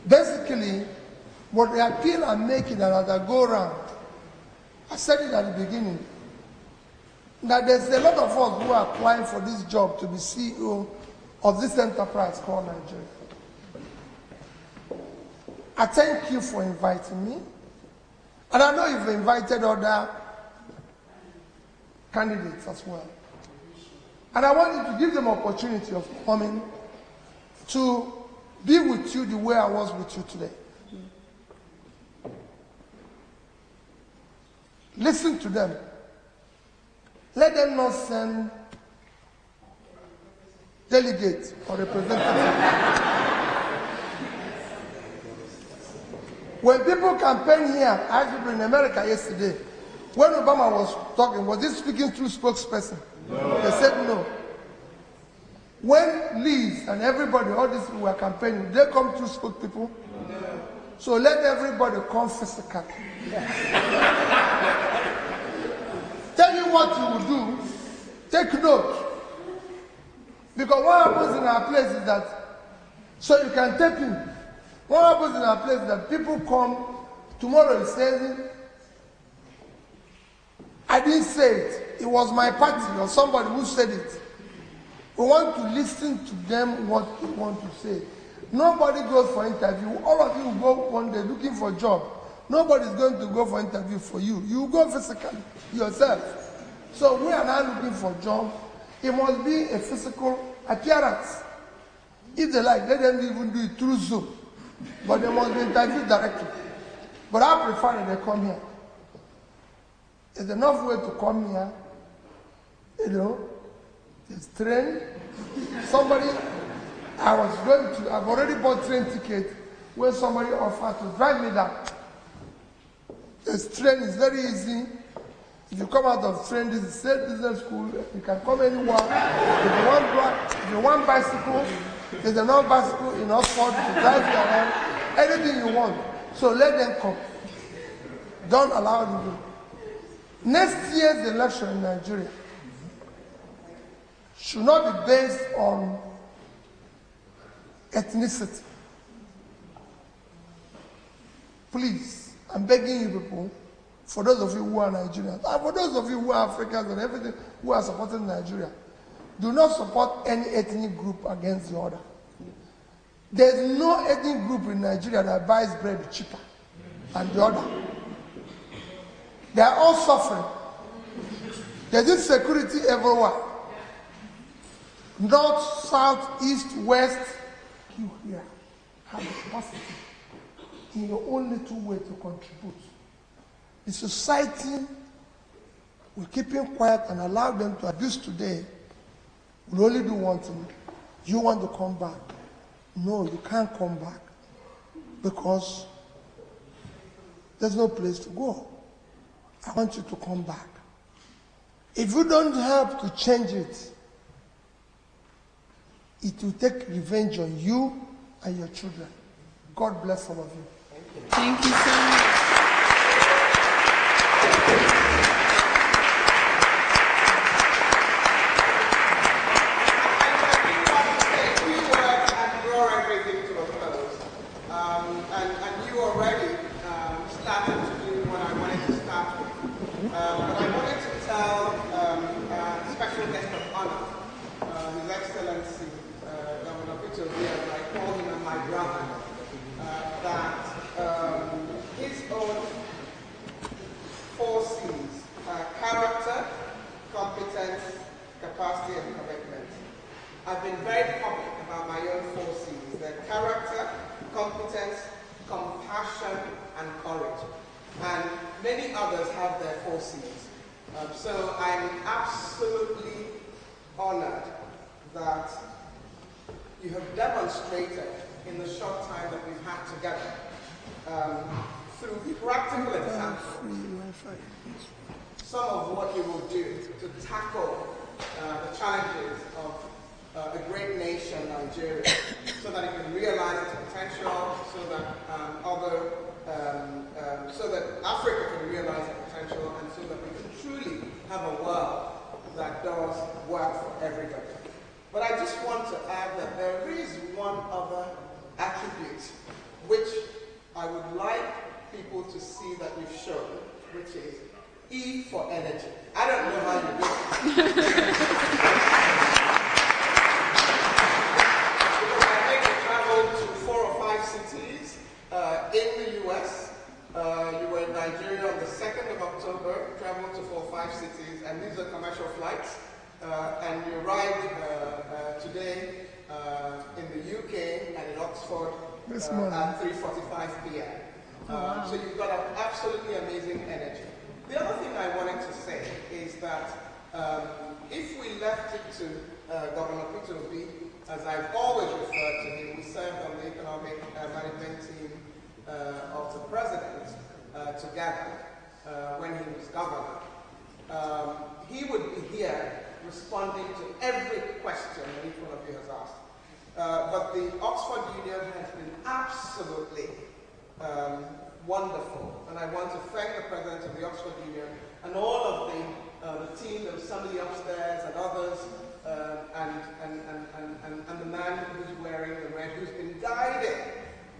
Basically, what the appeal I'm making and as I go around, I said it at the beginning, that there's a lot of us who are applying for this job to be CEO of this enterprise called Nigeria. I thank you for inviting me, and I know you've invited other candidates as well. And I want you to give them opportunity of coming to be with you the way I was with you today. Listen to them. Let them not send delegates or representatives. When people campaign here, I asked people in America yesterday, when Obama was talking, was he speaking through spokesperson? No. They said no. When Liz and everybody, all these people were campaigning, they come through spokespeople? No. So let everybody come physically. Tell you what you will do, take note. Because what happens in our place is that, so you can tape in. What happens in our place is that people come, tomorrow he says, I didn't say it. It was my party or somebody who said it. We want to listen to them what they want to say. Nobody goes for interview. All of you will go one day looking for a job. Nobody's going to go for interview for you. You go physically yourself. So we are now looking for a job. It must be a physical appearance. If they like, let them even do it through Zoom. But they must be interviewed directly. But I prefer that they come here. There's enough way to come here. You know, there's train. Somebody, I've already bought train ticket where somebody offered to drive me down. This train is very easy. If you come out of train, this is state business school. You can come anywhere. If you want bicycle, there's enough bicycle in Oxford to drive you around. Anything you want. So let them come. Don't allow them to. Next year's election in Nigeria should not be based on ethnicity. Please, I'm begging you people, for those of you who are Nigerians, and for those of you who are Africans and everything who are supporting Nigeria, do not support any ethnic group against the other. There's no ethnic group in Nigeria that buys bread cheaper than the other. They are all suffering. There's insecurity everywhere. North, south, east, west. You here have the capacity in your own little way to contribute. The society will keep him quiet and allow them to abuse today. Will only do one thing. You want to come back. No, you can't come back. Because there's no place to go. I want you to come back. If you don't help to change it, it will take revenge on you and your children. God bless all of you. Thank you so much. overseas. So I'm absolutely honored that you have demonstrated in the short time that we've had together through practical examples some of what you will do to tackle the challenges of a great nation, Nigeria, so that it can realize its potential, so that so that Africa can realize its potential, and so that we can truly have a world that does work for everybody. But I just want to add that there is one other attribute which I would like people to see that we've shown, which is E for energy. I don't know how you do it. Because I think you traveled to 4 or 5 cities in the US. You were in Nigeria on the 2nd of October, traveled to 4 or 5 cities, and these are commercial flights. And you arrived today in the UK and in Oxford at 3:45 p.m. So you've got an absolutely amazing energy. The other thing I wanted to say is that if we left it to Governor Peter Obi, as I've always referred to him, we served on the economic management team of the president together when he was governor. He would be here responding to every question that each one of you has asked. But the Oxford Union has been absolutely wonderful, and I want to thank the president of the Oxford Union and all of the team, there was somebody upstairs and others, and the man who's wearing the red, who's been guiding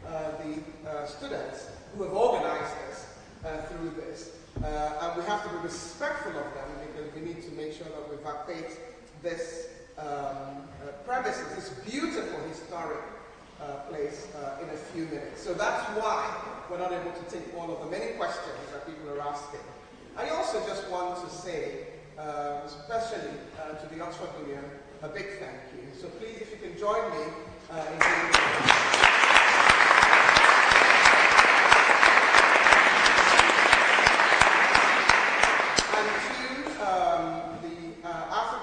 the students who have organized this through this. And we have to be respectful of them because we need to make sure that we vacate this premises, this beautiful historic place in a few minutes. So that's why we're not able to take all of the many questions that people are asking. I also just want to say, especially to the Oxford Union, a big thank you. So please, if you can join me in giving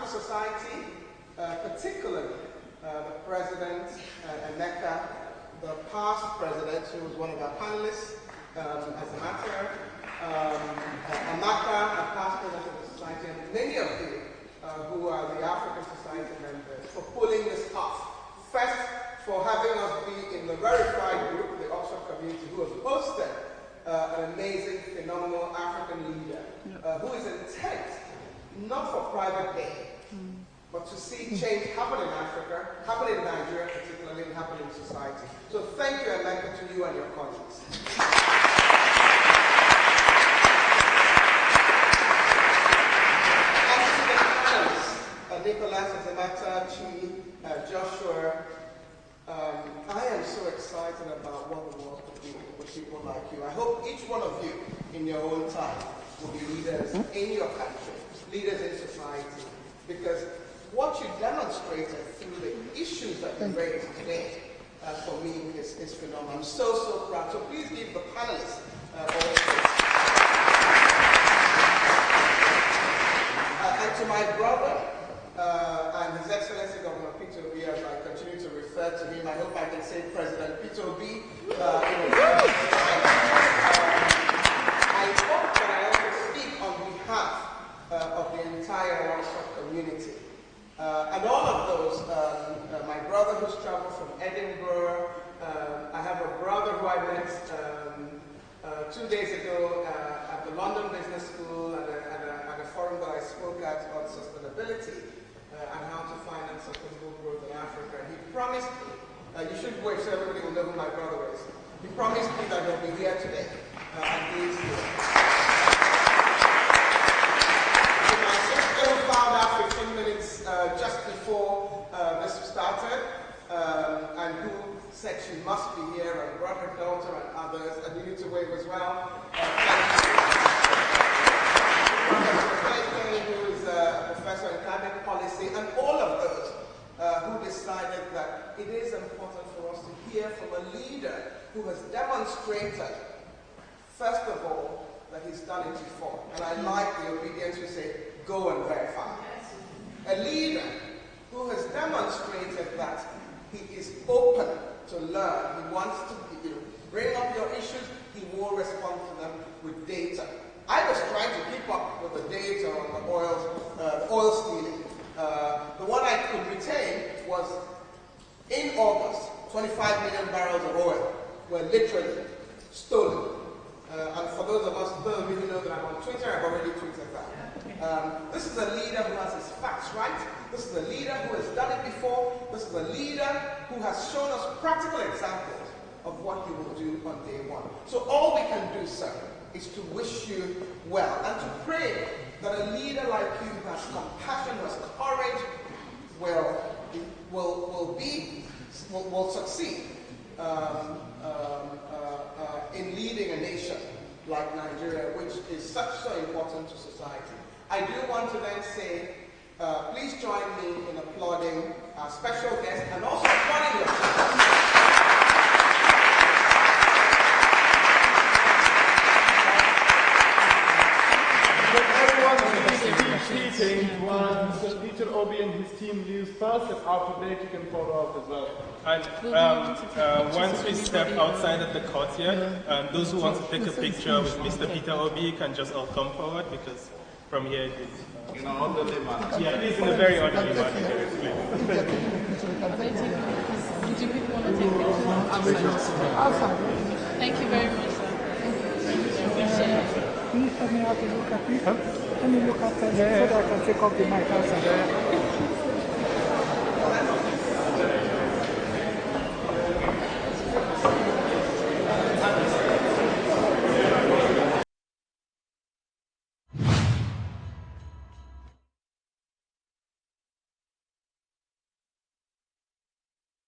Society, particularly the president, Emeka, the past president, who was one of our panelists, as a matter, Amaka, a past president of the society, and many of you who are the African Society members, for pulling this off. First, for having us be in the verified group, the Oxford community, who has hosted an amazing, phenomenal African leader, who is intent, not for private gain, but to see change happen in Africa, happen in Nigeria particularly, and happen in society. So thank you, Emeka, to you and your colleagues. And to the panelists, Nicholas, Azamata, Chi, Joshua, I am so excited about what the world could do with people like you. I hope each one of you, in your own time, will be leaders in your country, leaders in society, because what you demonstrated through the issues that you raised today, for me, is phenomenal. I'm so proud. So please give the panelists also. And to my brother, and His Excellency Governor Peter Obi, as I continue to refer to him, I hope I can say President Peter Obi. I hope that I also speak on behalf of the entire Oxford community. And all of those, my brother who's traveled from Edinburgh, I have a brother who I met 2 days ago at the London Business School at a forum that I spoke at on sustainability and how to finance sustainable growth in Africa. He promised me, you should wait so everybody will know who my brother is. He promised me that he'll be here today, and he is here. My sister who found out 15 minutes just before this started, and who said she must be here, and brought her daughter and others, and you need to wave as well. Who is a professor in climate policy, and all of those who decided that it is important for us to hear from a leader who has demonstrated, first of all, that he's done it before. And I like the obedience to say, go and verify. A leader who has demonstrated that he is open to learn, he wants to bring up your issues, he will respond to them with data. I was trying to keep up with the data on the oil stealing. The one I could retain was, in August, 25 million barrels of oil were literally stolen. And for those of you who know that I'm on Twitter, I've already tweeted that. This is a leader who has his facts right. This is a leader who has done it before. This is a leader who has shown us practical examples of what he will do on day one. So all we can do, sir, is to wish you well and to pray that a leader like you who has compassion, who has courage, will succeed in leading a nation like Nigeria, which is so important to society. I do want to then say, please join me in applauding our special guest and also applauding yourself. Mr. Peter Obi and his team leaves first, and after that you can follow up as well. And once we step outside of the courtyard, those who want to take a picture with Mr. Peter Obi can just all come forward, because from here it is. In an orderly manner. Yeah, it is in a very orderly manner. Do people want to take pictures outside? Thank you very much, sir. Appreciate it. Please let me have a look at this. Let me look at that so that I can take off the mic outside.